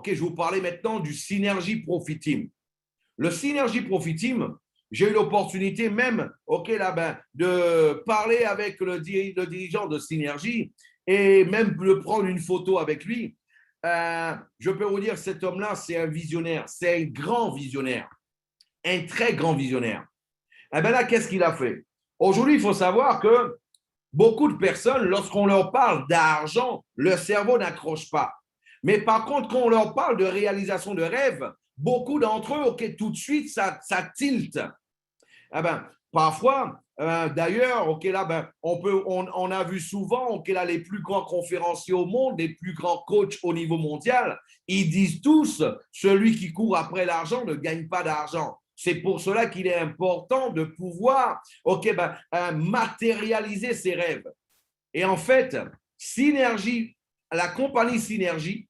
Je vais vous parler maintenant du Synergy Profiteam. Le Synergy Profiteam, j'ai eu l'opportunité même de parler avec le dirigeant de Synergy et même de prendre une photo avec lui. Je peux vous dire, cet homme-là, c'est un visionnaire, c'est un grand visionnaire, un très grand visionnaire. Là, qu'est-ce qu'il a fait? Aujourd'hui, il faut savoir que beaucoup de personnes, lorsqu'on leur parle d'argent, le cerveau n'accroche pas. Mais par contre, quand on leur parle de réalisation de rêves, beaucoup d'entre eux, tout de suite, ça tilte. Parfois, d'ailleurs, on a vu souvent les plus grands conférenciers au monde, les plus grands coachs au niveau mondial, ils disent tous, celui qui court après l'argent ne gagne pas d'argent. C'est pour cela qu'il est important de pouvoir matérialiser ses rêves. Et en fait, Synergie, la compagnie Synergie,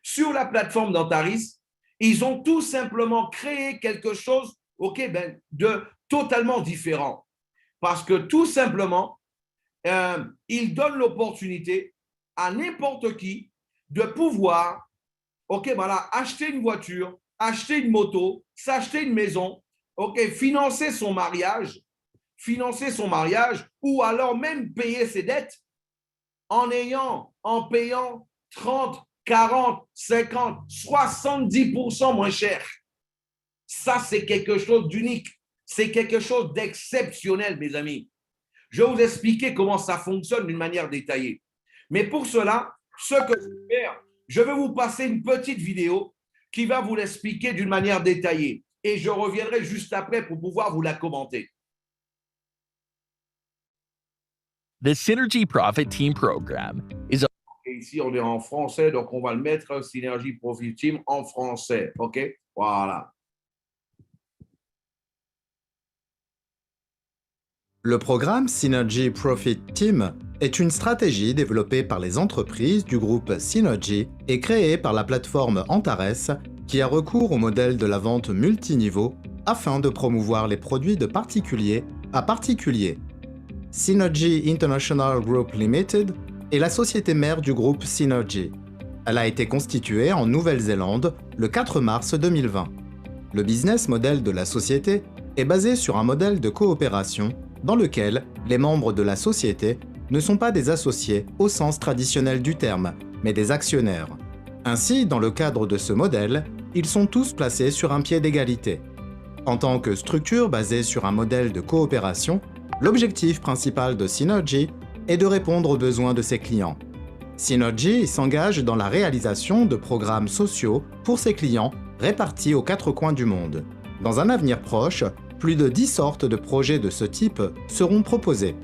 sur la plateforme d'Antaris, ils ont tout simplement créé quelque chose de totalement différent. Parce que tout simplement, ils donnent l'opportunité à n'importe qui de pouvoir acheter une voiture, acheter une moto, s'acheter une maison, financer son mariage ou alors même payer ses dettes en payant 30, 40, 50, 70% moins cher. Ça, c'est quelque chose d'unique. C'est quelque chose d'exceptionnel, mes amis. Je vais vous expliquer comment ça fonctionne d'une manière détaillée. Mais pour cela, ce que je vais faire, je vais vous passer une petite vidéo qui va vous l'expliquer d'une manière détaillée. Et je reviendrai juste après pour pouvoir vous la commenter. The Synergy Profit Team Program is a Et ici, on est en français, donc on va le mettre Synergy Profit Team en français. OK? Voilà. Le programme Synergy Profit Team est une stratégie développée par les entreprises du groupe Synergy et créée par la plateforme Antares qui a recours au modèle de la vente multiniveau afin de promouvoir les produits de particulier à particulier. Synergy International Group Limited est la société mère du groupe Synergy. Elle a été constituée en Nouvelle-Zélande le 4 mars 2020. Le business model de la société est basé sur un modèle de coopération dans lequel les membres de la société ne sont pas des associés au sens traditionnel du terme, mais des actionnaires. Ainsi, dans le cadre de ce modèle, ils sont tous placés sur un pied d'égalité. En tant que structure basée sur un modèle de coopération, l'objectif principal de Synergy est de répondre aux besoins de ses clients. Synergy s'engage dans la réalisation de programmes sociaux pour ses clients répartis aux 4 coins du monde. Dans un avenir proche, plus de 10 sortes de projets de ce type seront proposés.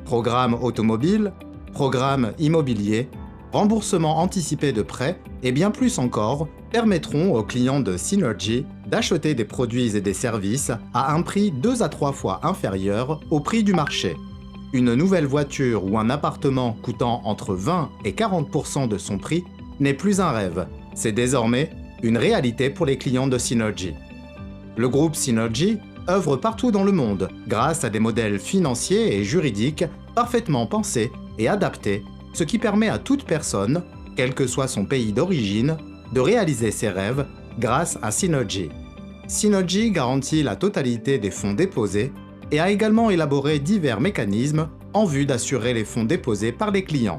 Programmes automobiles, programmes immobiliers, remboursement anticipé de prêts et bien plus encore permettront aux clients de Synergy d'acheter des produits et des services à un prix 2 à 3 fois inférieur au prix du marché. Une nouvelle voiture ou un appartement coûtant entre 20 et 40% de son prix n'est plus un rêve, c'est désormais une réalité pour les clients de Synergy. Le groupe Synergy œuvre partout dans le monde grâce à des modèles financiers et juridiques parfaitement pensés et adaptés, ce qui permet à toute personne, quel que soit son pays d'origine, de réaliser ses rêves grâce à Synergy. Synergy garantit la totalité des fonds déposés et a également élaboré divers mécanismes en vue d'assurer les fonds déposés par les clients.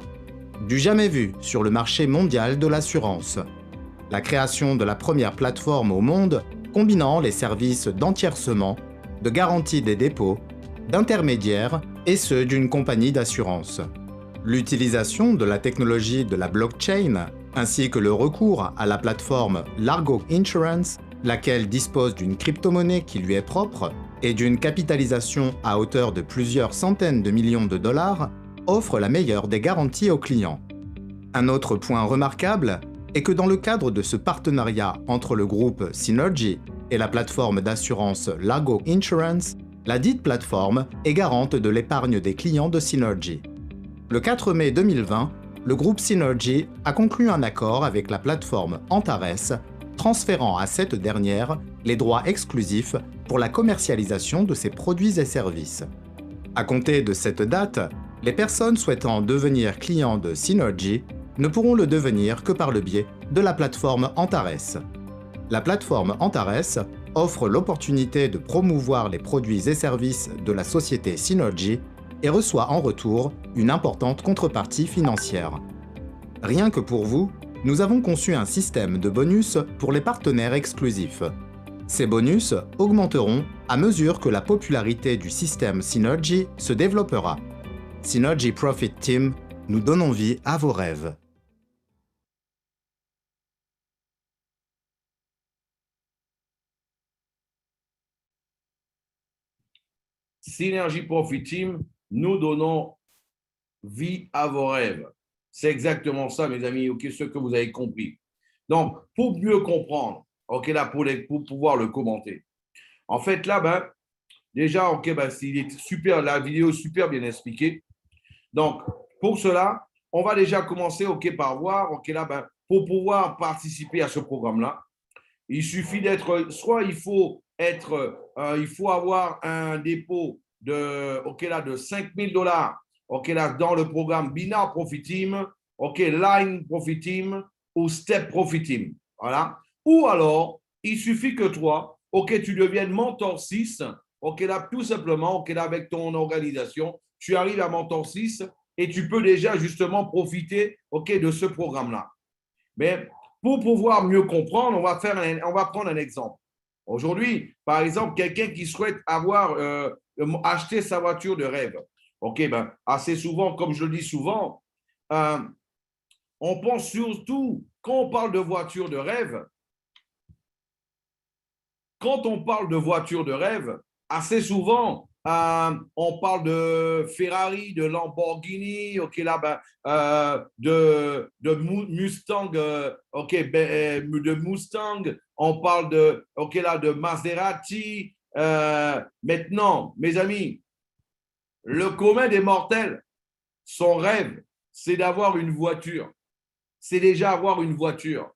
Du jamais vu sur le marché mondial de l'assurance. La création de la première plateforme au monde combinant les services d'entiercement, de garantie des dépôts, d'intermédiaires et ceux d'une compagnie d'assurance. L'utilisation de la technologie de la blockchain ainsi que le recours à la plateforme Largo Insurance, laquelle dispose d'une crypto-monnaie qui lui est propre et d'une capitalisation à hauteur de plusieurs centaines de millions de dollars, offre la meilleure des garanties aux clients. Un autre point remarquable est que dans le cadre de ce partenariat entre le groupe Synergy et la plateforme d'assurance Largo Insurance, la dite plateforme est garante de l'épargne des clients de Synergy. Le 4 mai 2020, le groupe Synergy a conclu un accord avec la plateforme Antares, transférant à cette dernière les droits exclusifs pour la commercialisation de ses produits et services. À compter de cette date, les personnes souhaitant devenir clients de Synergy ne pourront le devenir que par le biais de la plateforme Antares. La plateforme Antares offre l'opportunité de promouvoir les produits et services de la société Synergy et reçoit en retour une importante contrepartie financière. Rien que pour vous, nous avons conçu un système de bonus pour les partenaires exclusifs. Ces bonus augmenteront à mesure que la popularité du système Synergy se développera. Synergy Profit Team, nous donnons vie à vos rêves. Synergy Profit Team, nous donnons vie à vos rêves. C'est exactement ça, mes amis, ce que vous avez compris. Donc, pour mieux comprendre, là, pour pouvoir le commenter, En fait, là, ben, déjà, ok, ben, il est super, la vidéo est super bien expliquée. Donc, pour cela, on va déjà commencer, ok, par voir, ok, là, ben, pour pouvoir participer à ce programme-là, il suffit d'être, soit il faut avoir un dépôt de, ok, là, de $5 000, ok, là, dans le programme Binar Profit Team, ok, Line Profit Team ou Step Profit Team. Voilà. Ou alors, il suffit que toi, ok, tu deviennes mentor 6, ok, là, tout simplement, ok, là, avec ton organisation, tu arrives à mentor 6 et tu peux déjà justement profiter, ok, de ce programme-là. Mais pour pouvoir mieux comprendre, on va prendre un exemple. Aujourd'hui, par exemple, quelqu'un qui souhaite acheter sa voiture de rêve. Ok, ben, assez souvent, comme je le dis souvent, on pense surtout, quand on parle de voiture de rêve, assez souvent, on parle de Ferrari, de Lamborghini, ok, là, ben, de Mustang, de Mustang, on parle de Maserati. Maintenant, mes amis, le commun des mortels, son rêve, c'est d'avoir une voiture. C'est déjà avoir une voiture.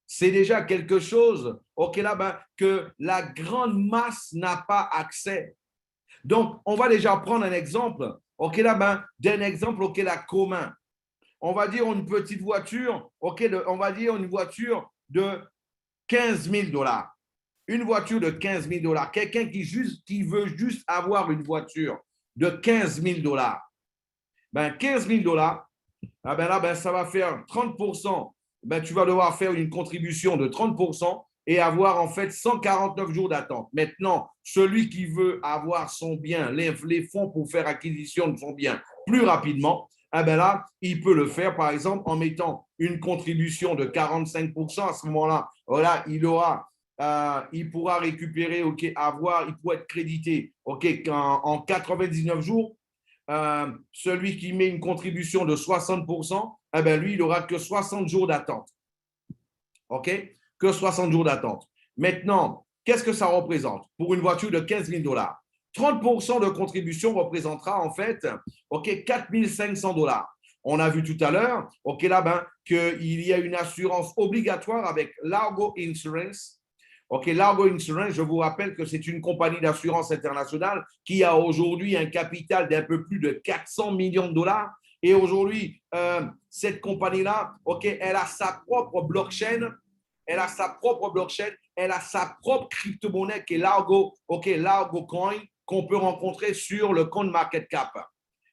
C'est déjà quelque chose là, ben, que la grande masse n'a pas accès. Donc, on va déjà prendre un exemple là, ben, d'un exemple là, commun. On va dire une petite voiture, on va dire une voiture de $15 000. Une voiture de $15 000. Quelqu'un qui veut juste avoir une voiture de $15 000. Ben, $15 000, ah ben là, ben, ça va faire 30%. Ben, tu vas devoir faire une contribution de 30% et avoir en fait 149 jours d'attente. Maintenant, celui qui veut avoir son bien, les fonds pour faire acquisition de son bien plus rapidement, ah ben là, il peut le faire par exemple en mettant une contribution de 45%. À ce moment-là, voilà, il pourra récupérer, il pourra être crédité en 99 jours. Celui qui met une contribution de 60%, eh ben lui, il n'aura que 60 jours d'attente. OK? Que 60 jours d'attente. Maintenant, qu'est-ce que ça représente pour une voiture de $15 000? 30% de contribution représentera en fait $4 500. On a vu tout à l'heure là, ben, qu'il y a une assurance obligatoire avec Largo Insurance. Largo Insurance, je vous rappelle que c'est une compagnie d'assurance internationale qui a aujourd'hui un capital d'un peu plus de $400 millions. Et aujourd'hui, cette compagnie-là, elle a sa propre blockchain, elle a sa propre crypto-monnaie qui est Largo Coin, qu'on peut rencontrer sur le CoinMarketCap.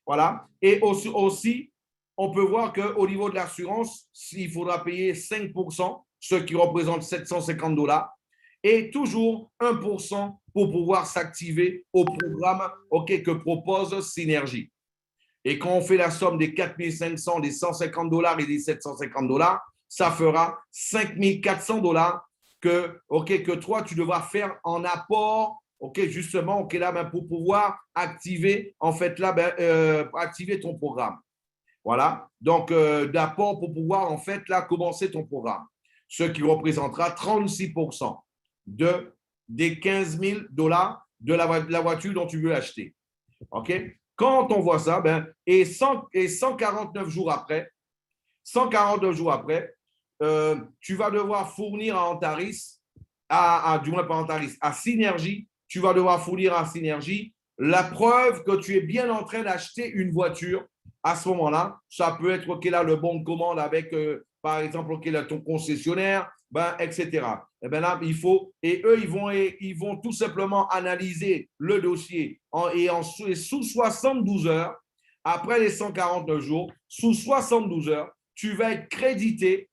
Voilà. Et aussi, on peut voir qu'au niveau de l'assurance, il faudra payer 5%, ce qui représente $750. Et toujours 1% pour pouvoir s'activer au programme que propose Synergie. Et quand on fait la somme des 4500, des $150 et des $750, ça fera $5400 que toi, tu devras faire en apport, justement, là, ben, pour pouvoir activer, en fait, là, ben, activer ton programme. Voilà. Donc, d'apport pour pouvoir, en fait, là, commencer ton programme. Ce qui représentera 36% des $15 000 de la voiture dont tu veux acheter. OK? Quand on voit ça, ben, et 149 jours après, tu vas devoir fournir à Antaris, du moins pas Antaris, à Synergie, tu vas devoir fournir à Synergie la preuve que tu es bien en train d'acheter une voiture. À ce moment-là, ça peut être là, le bon de commande avec, par exemple, là, ton concessionnaire, ben, etc. Et ben là, ils vont tout simplement analyser le dossier sous 72 heures, après les 149 jours, sous 72 heures, tu vas être crédité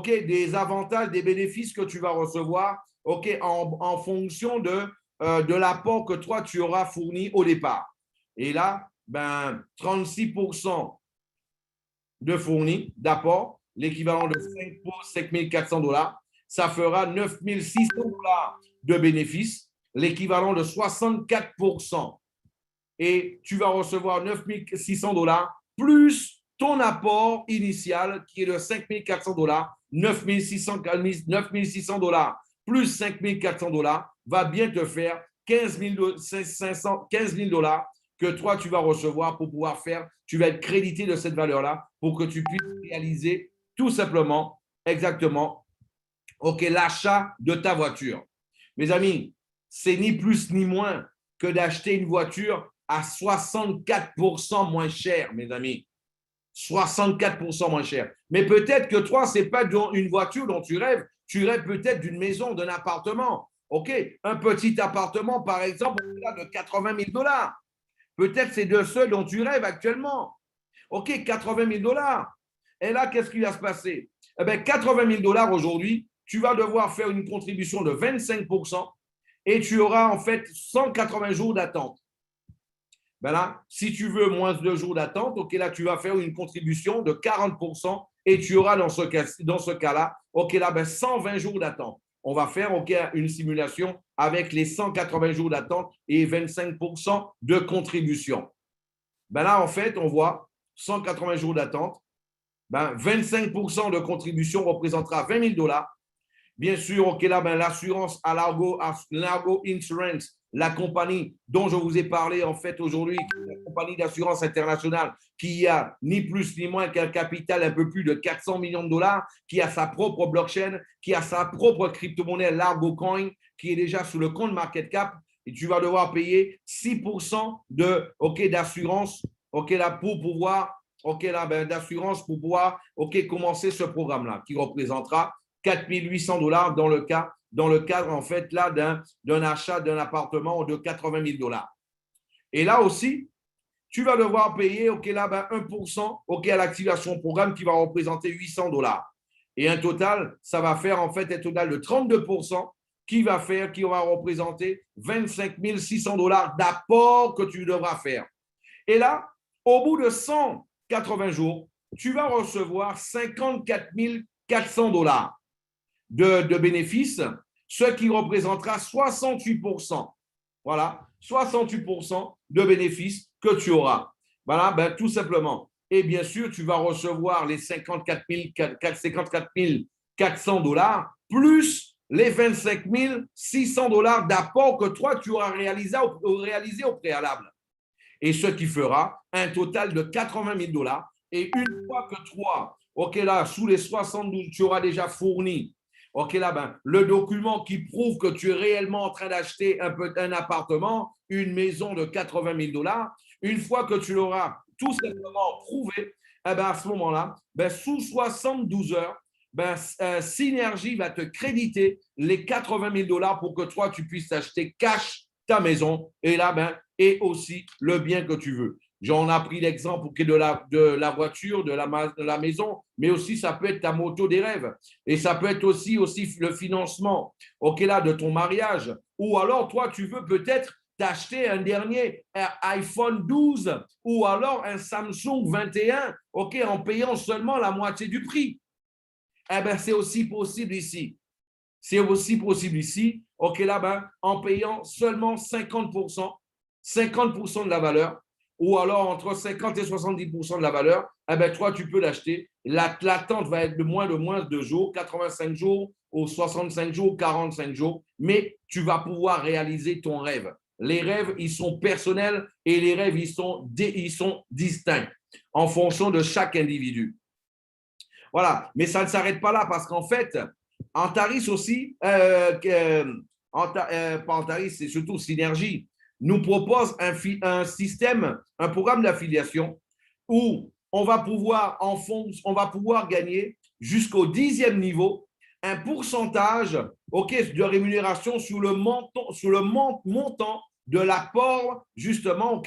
des avantages, des bénéfices que tu vas recevoir en fonction de l'apport que toi, tu auras fourni au départ. Et là, ben, 36% de fourni, d'apport, l'équivalent de 5400$, ça fera $9600 de bénéfices, l'équivalent de 64%. Et tu vas recevoir $9600 plus ton apport initial qui est de $5400, $9600 plus 5 400 $ va bien te faire 15 000 $ que toi, tu vas recevoir pour pouvoir faire, tu vas être crédité de cette valeur-là pour que tu puisses réaliser tout simplement, exactement, OK, l'achat de ta voiture. Mes amis, c'est ni plus ni moins que d'acheter une voiture à 64% moins cher, mes amis. 64% moins cher. Mais peut-être que toi, ce n'est pas une voiture dont tu rêves peut-être d'une maison, d'un appartement. OK, un petit appartement, par exemple, de 80 000 $. Peut-être c'est de ceux dont tu rêves actuellement. OK, 80 000 $. Et là, qu'est-ce qui va se passer? Eh bien, 80 000 $ aujourd'hui, tu vas devoir faire une contribution de 25% et tu auras en fait 180 jours d'attente. Ben là, si tu veux moins de jours d'attente, OK, là, tu vas faire une contribution de 40% et tu auras dans ce cas-là, OK, là, ben 120 jours d'attente. On va faire OK, une simulation avec les 180 jours d'attente et 25% de contribution. Ben là, en fait, on voit 180 jours d'attente, ben 25% de contribution représentera 20 000 $. Bien sûr, OK, là, ben, l'assurance à Largo Insurance, la compagnie dont je vous ai parlé en fait aujourd'hui, la compagnie d'assurance internationale qui a ni plus ni moins qu'un capital un peu plus de 400 millions de $, qui a sa propre blockchain, qui a sa propre crypto-monnaie Largo Coin, qui est déjà sous le compte market cap, et tu vas devoir payer 6% de, OK, d'assurance, OK, là, pour pouvoir, OK, là, ben, d'assurance pour pouvoir, OK, commencer ce programme-là, qui représentera 4 800 $ dans le cadre en fait là d'un achat d'un appartement de 80 000 $. Et là aussi, tu vas devoir payer OK, là, ben 1% OK, à l'activation programme qui va représenter 800 $. Et un total, ça va faire en fait un total de 32% qui va représenter 25 600 $ d'apport que tu devras faire. Et là, au bout de 180 jours, tu vas recevoir 54 400 $ de bénéfices, ce qui représentera 68%. Voilà, 68% de bénéfices que tu auras. Voilà, ben, tout simplement. Et bien sûr, tu vas recevoir les 54 400 $ plus les 25 600 $ d'apport que toi, tu auras réalisé au préalable. Et ce qui fera un total de 80 000 $. Et une fois que toi, OK, là, sous les 72, tu auras déjà fourni OK, là, ben, le document qui prouve que tu es réellement en train d'acheter un appartement, une maison de 80 000 $, une fois que tu l'auras tout simplement prouvé, eh ben, à ce moment-là, ben, sous 72 heures, ben, Synergy va te créditer les 80 000 $ pour que toi, tu puisses acheter cash ta maison et là, ben, et aussi le bien que tu veux. J'en ai pris l'exemple de la voiture, de la maison, mais aussi ça peut être ta moto des rêves. Et ça peut être aussi le financement, OK, là, de ton mariage. Ou alors, toi, tu veux peut-être t'acheter un dernier iPhone 12 ou alors un Samsung 21, OK, en payant seulement la moitié du prix. Eh bien, c'est aussi possible ici. C'est aussi possible ici, OK, là, ben, en payant seulement 50% de la valeur, ou alors entre 50 et 70% de la valeur, eh ben, toi, tu peux l'acheter. L'attente va être de moins de jours, 85 jours, ou 65 jours, 45 jours, mais tu vas pouvoir réaliser ton rêve. Les rêves, ils sont personnels et les rêves, ils sont distincts en fonction de chaque individu. Voilà, mais ça ne s'arrête pas là parce qu'en fait, Antaris aussi, pas Antaris, c'est surtout Synergy, nous propose un système, un programme d'affiliation où on va pouvoir gagner jusqu'au 10e niveau un pourcentage de rémunération sur le montant de l'apport justement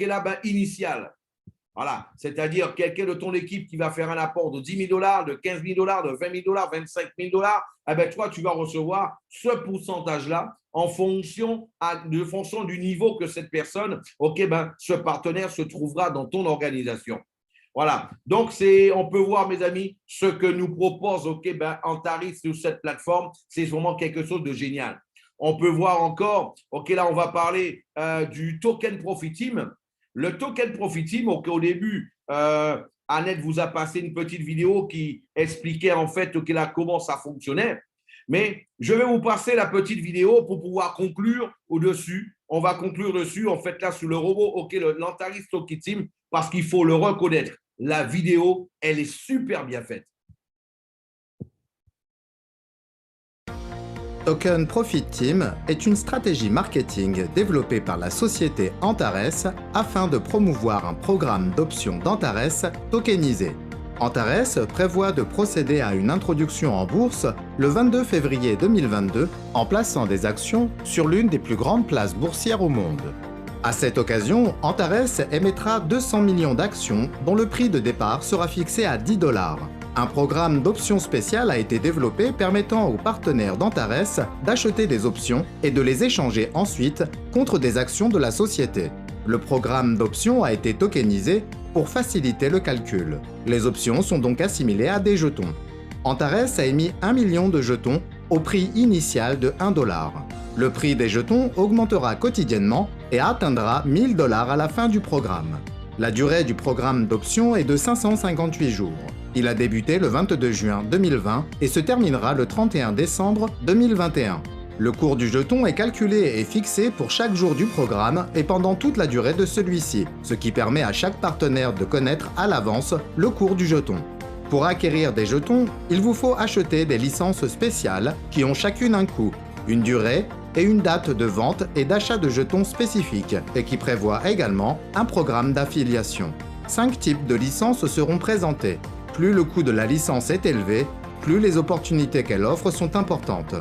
initial. Voilà, c'est-à-dire quelqu'un de ton équipe qui va faire un apport de 10 000 $, de 15 000 $, de 20 000 $, 25 000 $, eh bien, toi, tu vas recevoir ce pourcentage-là en fonction du niveau que cette personne, ce partenaire se trouvera dans ton organisation. Voilà, donc on peut voir, mes amis, ce que nous propose Antaris sur cette plateforme, c'est vraiment quelque chose de génial. On peut voir encore, là, on va parler du token Profit Team. Le token Profit Team, au début, Annette vous a passé une petite vidéo qui expliquait en fait comment ça fonctionnait. Mais je vais vous passer la petite vidéo pour pouvoir conclure au-dessus. On va conclure dessus, en fait, là, sur le robot, OK, l'Antares Token Team, parce qu'il faut le reconnaître. La vidéo, elle est super bien faite. Token Profit Team est une stratégie marketing développée par la société Antares afin de promouvoir un programme d'options d'Antares tokenisé. Antares prévoit de procéder à une introduction en bourse le 22 février 2022 en plaçant des actions sur l'une des plus grandes places boursières au monde. À cette occasion, Antares émettra 200 millions d'actions dont le prix de départ sera fixé à 10 $. Un programme d'options spéciales a été développé permettant aux partenaires d'Antares d'acheter des options et de les échanger ensuite contre des actions de la société. Le programme d'options a été tokenisé pour faciliter le calcul. Les options sont donc assimilées à des jetons. Antares a émis 1 million de jetons au prix initial de 1 $. Le prix des jetons augmentera quotidiennement et atteindra 1 000 $ à la fin du programme. La durée du programme d'options est de 558 jours. Il a débuté le 22 juin 2020 et se terminera le 31 décembre 2021. Le cours du jeton est calculé et fixé pour chaque jour du programme et pendant toute la durée de celui-ci, ce qui permet à chaque partenaire de connaître à l'avance le cours du jeton. Pour acquérir des jetons, il vous faut acheter des licences spéciales qui ont chacune un coût, une durée et une date de vente et d'achat de jetons spécifiques et qui prévoit également un programme d'affiliation. 5 types de licences seront présentés. Plus le coût de la licence est élevé, plus les opportunités qu'elle offre sont importantes.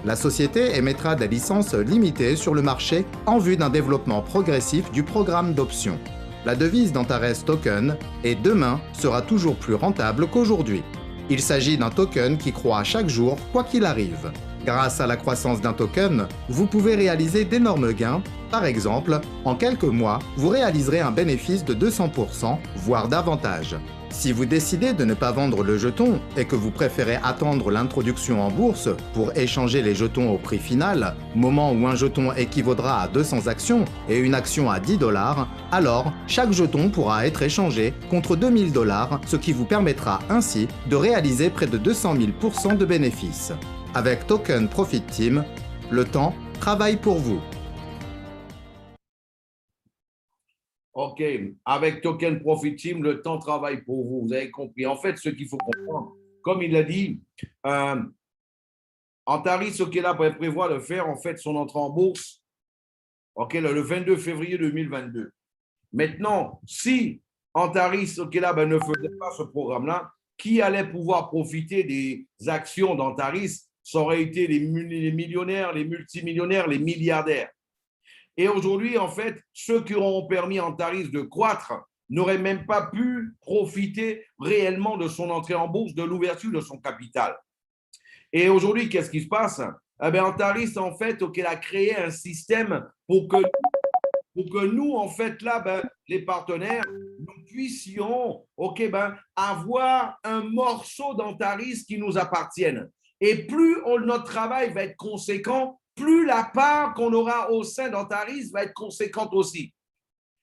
La société émettra des licences limitées sur le marché en vue d'un développement progressif du programme d'options. La devise d'Antares Token est « Demain sera toujours plus rentable qu'aujourd'hui ». Il s'agit d'un token qui croît chaque jour, quoi qu'il arrive. Grâce à la croissance d'un token, vous pouvez réaliser d'énormes gains. Par exemple, en quelques mois, vous réaliserez un bénéfice de 200%, voire davantage. Si vous décidez de ne pas vendre le jeton et que vous préférez attendre l'introduction en bourse pour échanger les jetons au prix final, moment où un jeton équivaudra à 200 actions et une action à 10 $, alors chaque jeton pourra être échangé contre 2000 $, ce qui vous permettra ainsi de réaliser près de 200 000% de bénéfices. Avec Token Profit Team, le temps travaille pour vous. OK, avec Token Profit Team, le temps travaille pour vous. Vous avez compris. En fait, ce qu'il faut comprendre, comme il l'a dit, Antares, OK, là, prévoit de faire en fait son entrée en bourse, OK, le 22 février 2022. Maintenant, si Antares, OK, là, ne faisait pas ce programme-là, qui allait pouvoir profiter des actions d'Antares? Ça aurait été les millionnaires, les multimillionnaires, les milliardaires. Et aujourd'hui, en fait, ceux qui auront permis à Antares de croître n'auraient même pas pu profiter réellement de son entrée en bourse, de l'ouverture de son capital. Et aujourd'hui, qu'est-ce qui se passe? Eh bien, Antares, en fait, il a créé un système pour que nous, en fait, là, les partenaires, nous puissions avoir un morceau d'Antares qui nous appartienne. Et plus notre travail va être conséquent, plus la part qu'on aura au sein d'Antares va être conséquente aussi.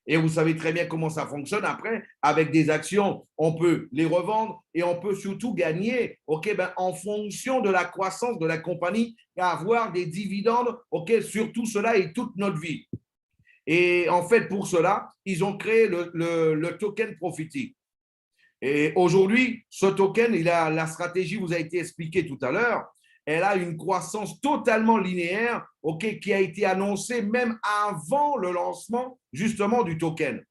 Et vous savez très bien comment ça fonctionne après. Avec des actions, on peut les revendre et on peut surtout gagner en fonction de la croissance de la compagnie et avoir des dividendes sur tout cela et toute notre vie. Et en fait, pour cela, ils ont créé le token Profit. Et aujourd'hui, ce token, la stratégie vous a été expliquée tout à l'heure. Elle a une croissance totalement linéaire, qui a été annoncée même avant le lancement justement du token.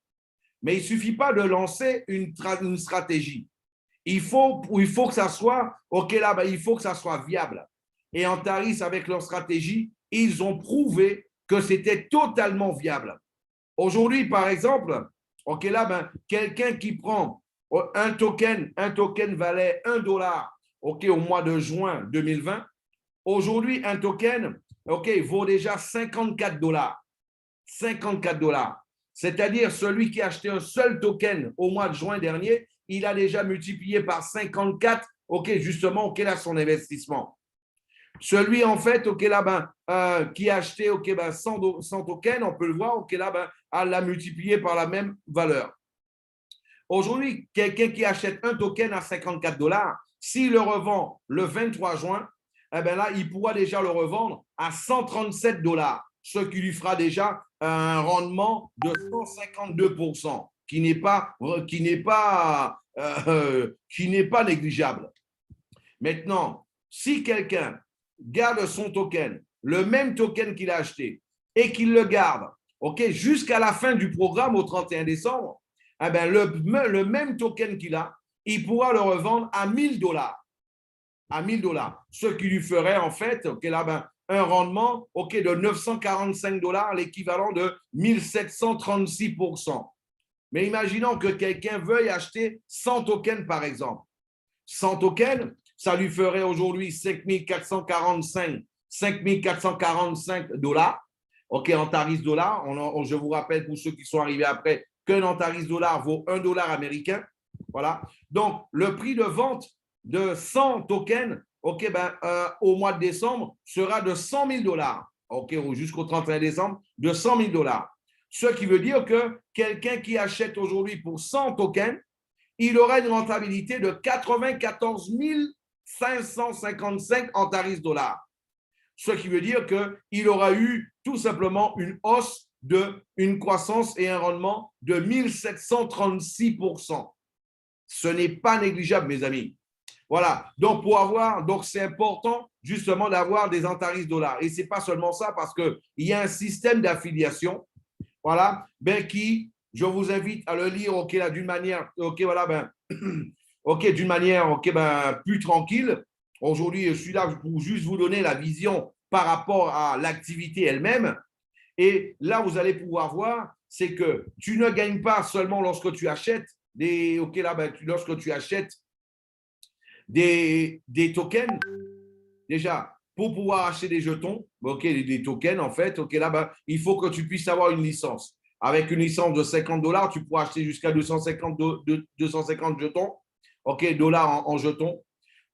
Mais il ne suffit pas de lancer une stratégie. Il faut que ça soit, il faut que ça soit viable. Et Antares, avec leur stratégie, ils ont prouvé que c'était totalement viable. Aujourd'hui, par exemple, quelqu'un qui prend un token valait 1 $, au mois de juin 2020. Aujourd'hui, un token, vaut déjà 54 $. 54 $. C'est-à-dire, celui qui a acheté un seul token au mois de juin dernier, il a déjà multiplié par 54, justement, là, son investissement. Celui, en fait, qui a acheté 100 tokens, on peut le voir, l'a multiplié par la même valeur. Aujourd'hui, quelqu'un qui achète un token à 54 $, s'il le revend le 23 juin, eh bien là, il pourra déjà le revendre à 137 $, ce qui lui fera déjà un rendement de 152%, qui n'est pas négligeable. Maintenant, si quelqu'un garde son token, le même token qu'il a acheté, et qu'il le garde, jusqu'à la fin du programme au 31 décembre, eh bien, le même token qu'il a, il pourra le revendre à 1 000 $. À 1 000 $, ce qui lui ferait en fait un rendement de 945 $, l'équivalent de 1736%. Mais imaginons que quelqu'un veuille acheter 100 tokens, par exemple. 100 tokens, ça lui ferait aujourd'hui 5 445 $. En tarif dollar, je vous rappelle pour ceux qui sont arrivés après qu'un Antares dollar vaut $1 américain. Voilà. Donc, le prix de vente de 100 tokens au mois de décembre sera de 100 000 $. Jusqu'au 31 décembre, de 100 000 $. Ce qui veut dire que quelqu'un qui achète aujourd'hui pour 100 tokens, il aura une rentabilité de 94 555 Antares dollars. Ce qui veut dire qu'il aura eu tout simplement une hausse une croissance et un rendement de 1736%. Ce n'est pas négligeable, mes amis. Voilà. Donc, c'est important justement d'avoir des Antares dollars. Et ce n'est pas seulement ça, parce qu'il y a un système d'affiliation, voilà, qui, je vous invite à le lire, d'une manière, d'une manière, plus tranquille. Aujourd'hui, je suis là pour juste vous donner la vision par rapport à l'activité elle-même. Et là, vous allez pouvoir voir, c'est que tu ne gagnes pas seulement lorsque tu achètes lorsque tu achètes des tokens. Déjà, pour pouvoir acheter des jetons, des tokens, en fait, il faut que tu puisses avoir une licence. Avec une licence de 50 $, tu pourras acheter jusqu'à 250 jetons, dollars en jetons.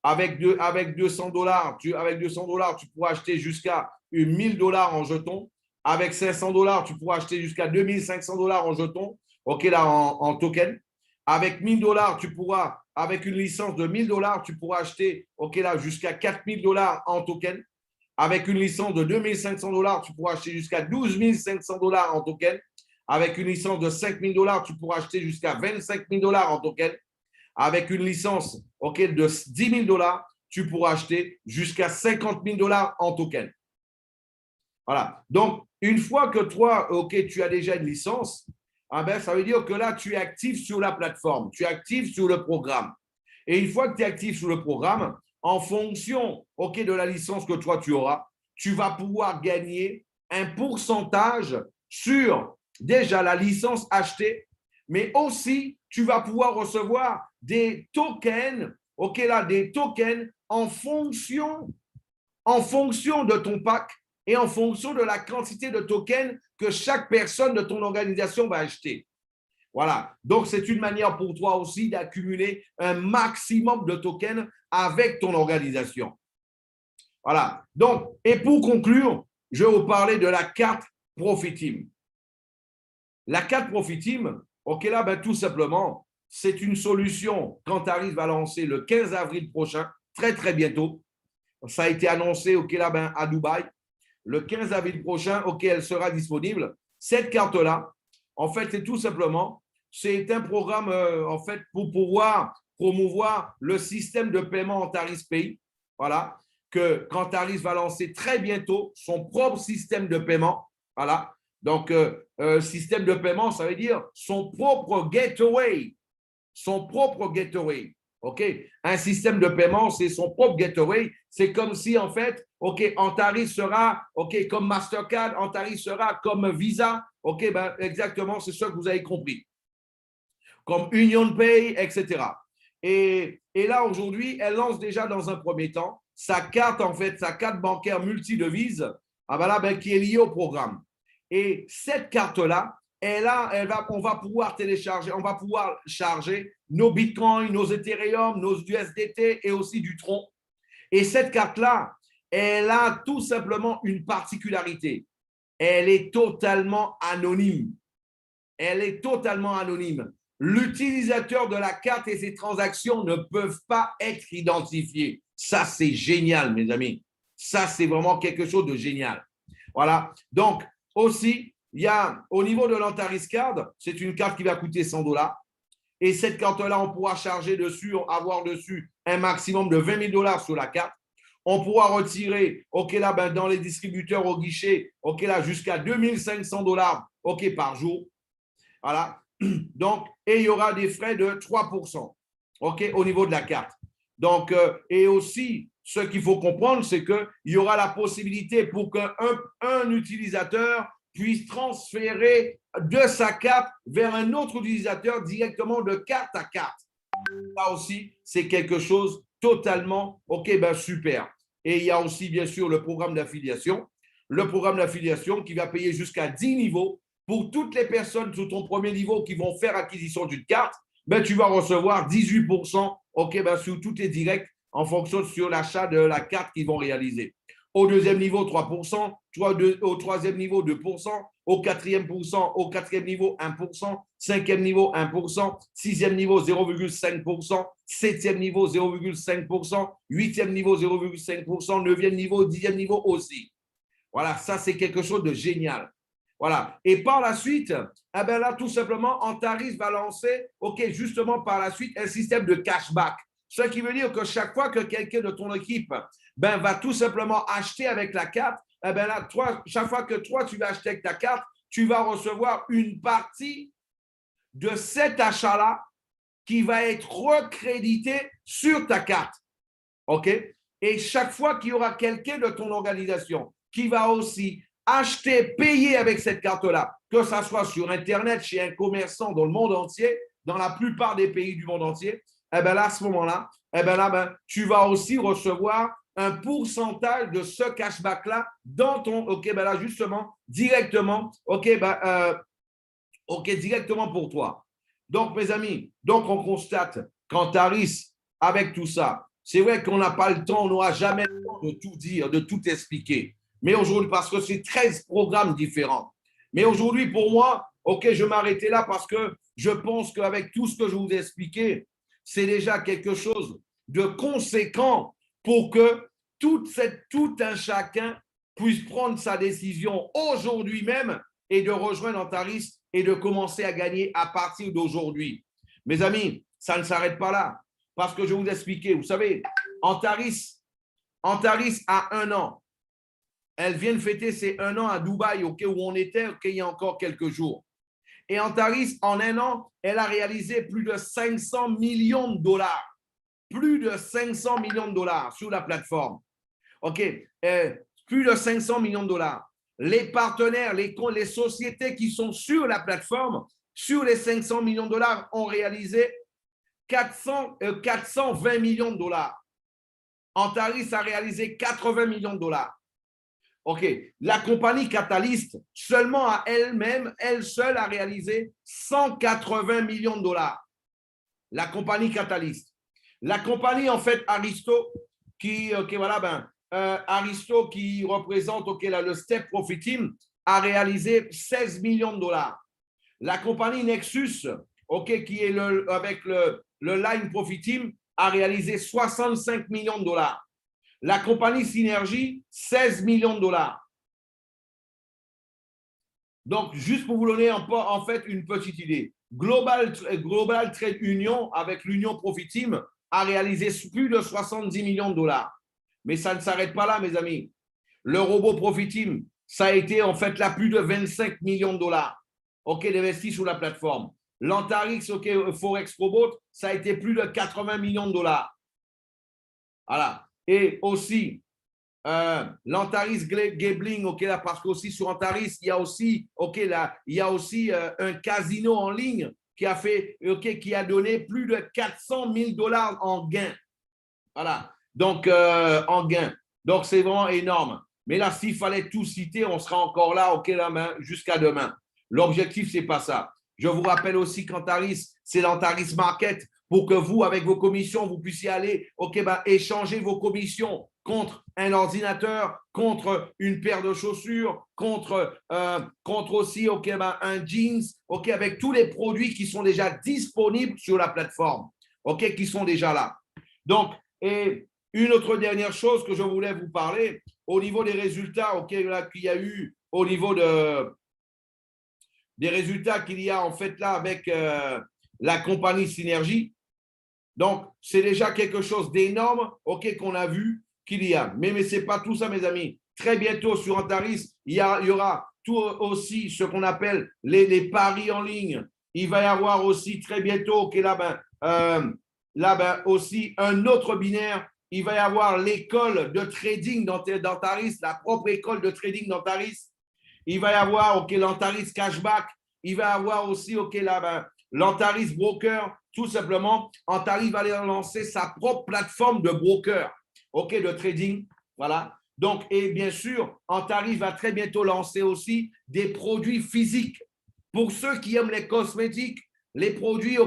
Avec 200 $, tu pourras acheter jusqu'à 1 000 $ en jetons. Avec 500 $, tu pourras acheter jusqu'à 2 500 $ en jetons, en token. Avec 1 000 $, tu pourras, avec une licence de 1 000 $, tu pourras acheter jusqu'à 4 000 $ en token. Avec une licence de 2 500 $, tu pourras acheter jusqu'à 12 500 $ en token. Avec une licence de 5 000 $, tu pourras acheter jusqu'à 25 000 $ en token. Avec une licence de 10 000 $, tu pourras acheter jusqu'à 50 000 $ en token. Voilà. Donc, une fois que toi, tu as déjà une licence, ça veut dire que là, tu es actif sur la plateforme, tu es actif sur le programme. Et une fois que tu es actif sur le programme, en fonction de la licence que toi, tu auras, tu vas pouvoir gagner un pourcentage sur déjà la licence achetée, mais aussi, tu vas pouvoir recevoir des tokens, des tokens en fonction de ton pack et en fonction de la quantité de tokens que chaque personne de ton organisation va acheter. Voilà. Donc, c'est une manière pour toi aussi d'accumuler un maximum de tokens avec ton organisation. Voilà. Donc, et pour conclure, je vais vous parler de la carte Profit Team. La carte Profit Team, tout simplement, c'est une solution qu'Antares va lancer le 15 avril prochain, très, très bientôt. Ça a été annoncé à Dubaï. Le 15 avril prochain, elle sera disponible. Cette carte-là, en fait, c'est tout simplement, c'est un programme pour pouvoir promouvoir le système de paiement Antares Pay. Voilà, qu'Antares va lancer très bientôt son propre système de paiement. Voilà. Donc, système de paiement, ça veut dire son propre gateway. Son propre gateway. Un système de paiement, c'est son propre gateway. C'est comme si, en fait, Antares sera, comme Mastercard, Antares sera comme Visa. Exactement, c'est ce que vous avez compris. Comme Union Pay, etc. Et là, aujourd'hui, elle lance déjà dans un premier temps sa carte bancaire multidevises, qui est liée au programme. Et cette carte-là, on va pouvoir télécharger, on va pouvoir charger nos bitcoins, nos Ethereum, nos USDT et aussi du Tron. Et cette carte-là, elle a tout simplement une particularité. Elle est totalement anonyme. Elle est totalement anonyme. l'utilisateur de la carte et ses transactions ne peuvent pas être identifiés. Ça, c'est génial, mes amis. Ça, c'est vraiment quelque chose de génial. Voilà. Donc, aussi, il y a au niveau de l'Antares Card, c'est une carte qui va coûter 100 $. Et cette carte-là, on pourra charger dessus, avoir dessus un maximum de 20 000 $ sur la carte. On pourra retirer, dans les distributeurs au guichet, jusqu'à 2 500 $, par jour. Voilà. Donc, et il y aura des frais de 3%, au niveau de la carte. Donc, et aussi, ce qu'il faut comprendre, c'est qu'il y aura la possibilité pour qu'un utilisateur puisse transférer de sa carte vers un autre utilisateur directement de carte à carte. Ça aussi, c'est quelque chose totalement, super. Et il y a aussi, bien sûr, le programme d'affiliation. Le programme d'affiliation qui va payer jusqu'à 10 niveaux. Pour toutes les personnes sous ton premier niveau qui vont faire acquisition d'une carte, tu vas recevoir 18% sur tous tes directs en fonction sur l'achat de la carte qu'ils vont réaliser. Au deuxième niveau, 3%, au troisième niveau, 2%, au quatrième niveau, 1%, cinquième niveau, 1%, sixième niveau, 0,5%, septième niveau, 0,5%, huitième niveau, 0,5%, neuvième niveau, dixième niveau aussi. Voilà, ça, c'est quelque chose de génial. Voilà. Et par la suite, là, tout simplement, Antares va lancer, justement, par la suite, un système de cashback. Ce qui veut dire que chaque fois que quelqu'un de ton équipe va tout simplement acheter avec la carte, là, chaque fois que toi, tu vas acheter avec ta carte, tu vas recevoir une partie de cet achat-là qui va être recrédité sur ta carte. OK? Et chaque fois qu'il y aura quelqu'un de ton organisation qui va aussi acheter, payer avec cette carte-là, que ça soit sur Internet, chez un commerçant dans le monde entier, dans la plupart des pays du monde entier, là, à ce moment-là, tu vas aussi recevoir un pourcentage de ce cashback-là dans ton, là, justement, directement, directement pour toi. Donc, mes amis, on constate qu'Antares, avec tout ça, c'est vrai qu'on n'a pas le temps, on n'aura jamais le temps de tout dire, de tout expliquer. Mais aujourd'hui, parce que c'est 13 programmes différents. Mais aujourd'hui, pour moi, je vais m'arrêter là parce que je pense qu'avec tout ce que je vous ai expliqué, c'est déjà quelque chose de conséquent pour que tout un chacun puisse prendre sa décision aujourd'hui même et de rejoindre Antares et de commencer à gagner à partir d'aujourd'hui. Mes amis, ça ne s'arrête pas là parce que je vais vous expliquer. Vous savez, Antares a 1 an. Elle vient de fêter ses 1 an à Dubaï, où on était, il y a encore quelques jours. Et Antares, en 1 an, elle a réalisé plus de 500 millions de $. Plus de 500 millions de $ sur la plateforme. Plus de 500 millions de $. Les partenaires, les sociétés qui sont sur la plateforme, sur les 500 millions de $, ont réalisé 420 millions de $. Antares a réalisé 80 millions de $. La compagnie Catalyst, seulement à elle-même, elle seule a réalisé 180 millions de $. La compagnie Catalyst. La compagnie, en fait, Aristo, qui représente le Step Profit Team, a réalisé 16 millions de $. La compagnie Nexus, qui est avec le Line Profit Team, a réalisé 65 millions de $. La compagnie Synergie, 16 millions de $. Donc, juste pour vous donner en fait une petite idée, Global Trade Union, avec l'Union Profit Team, a réalisé plus de 70 millions de $. Mais ça ne s'arrête pas là, mes amis. Le Robot Profit Team, ça a été en fait là plus de 25 millions de $. D'investis sur la plateforme. L'Antares Forex Robot, ça a été plus de 80 millions de $. Voilà. Et aussi, l'Antares Gambling, parce qu'aussi sur Antares, il y a aussi, un casino en ligne qui a donné plus de 400 000 $ en gain. Voilà. Donc, en gain. Donc, c'est vraiment énorme. Mais là, s'il fallait tout citer, on sera encore là, jusqu'à demain. L'objectif, ce n'est pas ça. Je vous rappelle aussi qu'Antares, c'est l'Antares Market pour que vous, avec vos commissions, vous puissiez aller échanger vos commissions contre un ordinateur, contre une paire de chaussures, contre aussi un jeans, avec tous les produits qui sont déjà disponibles sur la plateforme, qui sont déjà là. Donc, et une autre dernière chose que je voulais vous parler, au niveau des résultats qu'il y a eu, au niveau des résultats qu'il y a en fait là avec la compagnie Synergie. Donc, c'est déjà quelque chose d'énorme qu'on a vu qu'il y a. Mais ce n'est pas tout ça, mes amis. Très bientôt, sur Antaris, il y aura tout aussi ce qu'on appelle les paris en ligne. Il va y avoir aussi très bientôt aussi un autre binaire. Il va y avoir l'école de trading d'Antaris, la propre école de trading d'Antaris. Il va y avoir l'Antaris Cashback. Il va y avoir aussi l'Antaris Broker. Tout simplement, Antaris va lancer sa propre plateforme de broker, de trading. Voilà. Donc, et bien sûr, Antaris va très bientôt lancer aussi des produits physiques. Pour ceux qui aiment les cosmétiques, les produits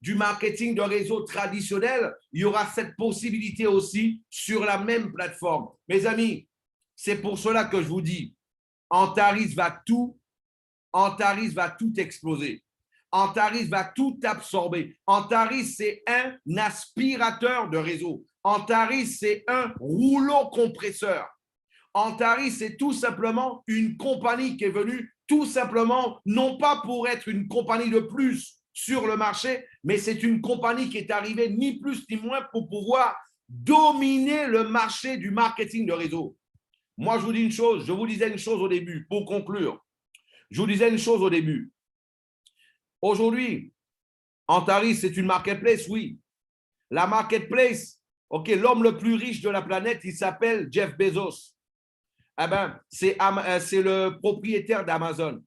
du marketing de réseau traditionnel, il y aura cette possibilité aussi sur la même plateforme. Mes amis, c'est pour cela que je vous dis, Antaris va tout exploser. Antaris va tout absorber. Antaris, c'est un aspirateur de réseau. Antaris, c'est un rouleau compresseur. Antaris, c'est tout simplement une compagnie qui est venue tout simplement, non pas pour être une compagnie de plus sur le marché, mais c'est une compagnie qui est arrivée ni plus ni moins pour pouvoir dominer le marché du marketing de réseau. Moi, je vous dis une chose, je vous disais une chose au début, pour conclure. Je vous disais une chose au début. Aujourd'hui, Antaris, c'est une marketplace, oui. La marketplace, l'homme le plus riche de la planète, il s'appelle Jeff Bezos. Eh ben, c'est le propriétaire d'Amazon.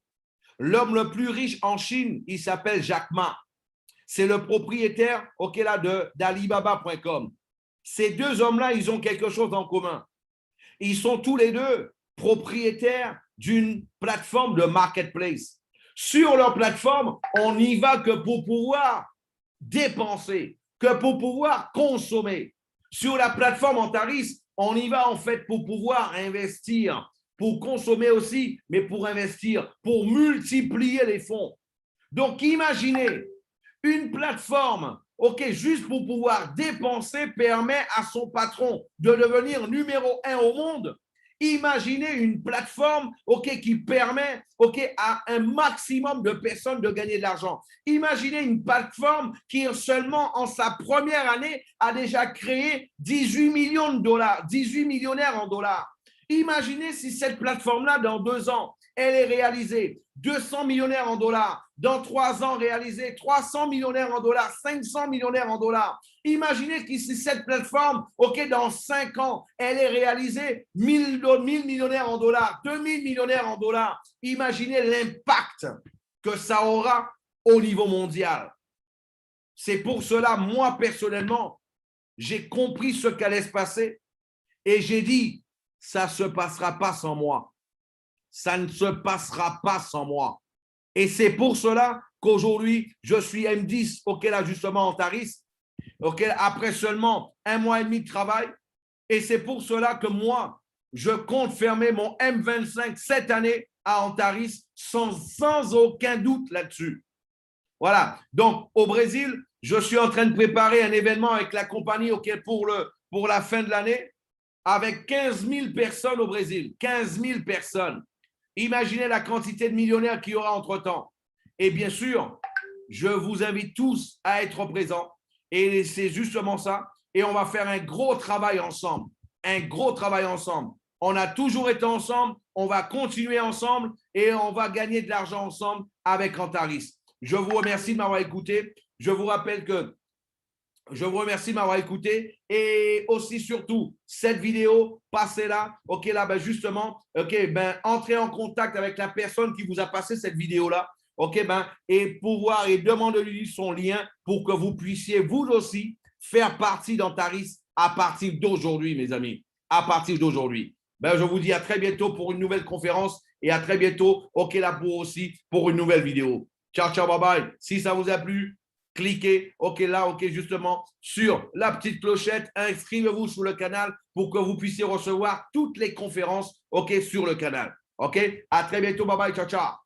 L'homme le plus riche en Chine, il s'appelle Jack Ma. C'est le propriétaire d'Alibaba.com. Ces deux hommes-là, ils ont quelque chose en commun. Ils sont tous les deux propriétaires d'une plateforme de marketplace. Sur leur plateforme, on n'y va que pour pouvoir dépenser, que pour pouvoir consommer. Sur la plateforme Antaris, on y va en fait pour pouvoir investir, pour consommer aussi, mais pour investir, pour multiplier les fonds. Donc, imaginez une plateforme, juste pour pouvoir dépenser, permet à son patron de devenir numéro 1 au monde. Imaginez une plateforme qui permet à un maximum de personnes de gagner de l'argent. Imaginez une plateforme qui, seulement en sa première année, a déjà créé 18 millions de dollars, 18 millionnaires en dollars. Imaginez si cette plateforme-là, dans 2 ans, elle est réalisée 200 millionnaires en dollars. Dans 3 ans, réalisée 300 millionnaires en dollars, 500 millionnaires en dollars. Imaginez que si cette plateforme, dans 5 ans, elle est réalisée 1000 millionnaires en dollars, 2000 millionnaires en dollars. Imaginez l'impact que ça aura au niveau mondial. C'est pour cela, moi, personnellement, j'ai compris ce qu'allait se passer et j'ai dit, ça ne se passera pas sans moi. Ça ne se passera pas sans moi. Et c'est pour cela qu'aujourd'hui, je suis M10 là justement Antaris, après seulement 1 mois et demi de travail. Et c'est pour cela que moi, je compte fermer mon M25 cette année à Antaris sans aucun doute là-dessus. Voilà. Donc, au Brésil, je suis en train de préparer un événement avec la compagnie pour la fin de l'année avec 15 000 personnes au Brésil. 15 000 personnes. Imaginez la quantité de millionnaires qu'il y aura entre-temps. Et bien sûr, je vous invite tous à être présents. Et c'est justement ça. Et on va faire un gros travail ensemble. Un gros travail ensemble. On a toujours été ensemble. On va continuer ensemble. Et on va gagner de l'argent ensemble avec Antaris. Je vous remercie de m'avoir écouté. Je vous rappelle que je vous remercie de m'avoir écouté et aussi surtout cette vidéo, passez-la, justement, entrez en contact avec la personne qui vous a passé cette vidéo-là, et pouvoir et demandez-lui son lien pour que vous puissiez vous aussi faire partie d'Antaris à partir d'aujourd'hui, mes amis, à partir d'aujourd'hui. Je vous dis à très bientôt pour une nouvelle conférence et à très bientôt, pour une nouvelle vidéo. Ciao, ciao, bye bye. Si ça vous a plu, cliquez, OK, là, OK, justement, sur la petite clochette, inscrivez-vous sur le canal pour que vous puissiez recevoir toutes les conférences, OK, sur le canal. OK, à très bientôt, bye bye, ciao, ciao.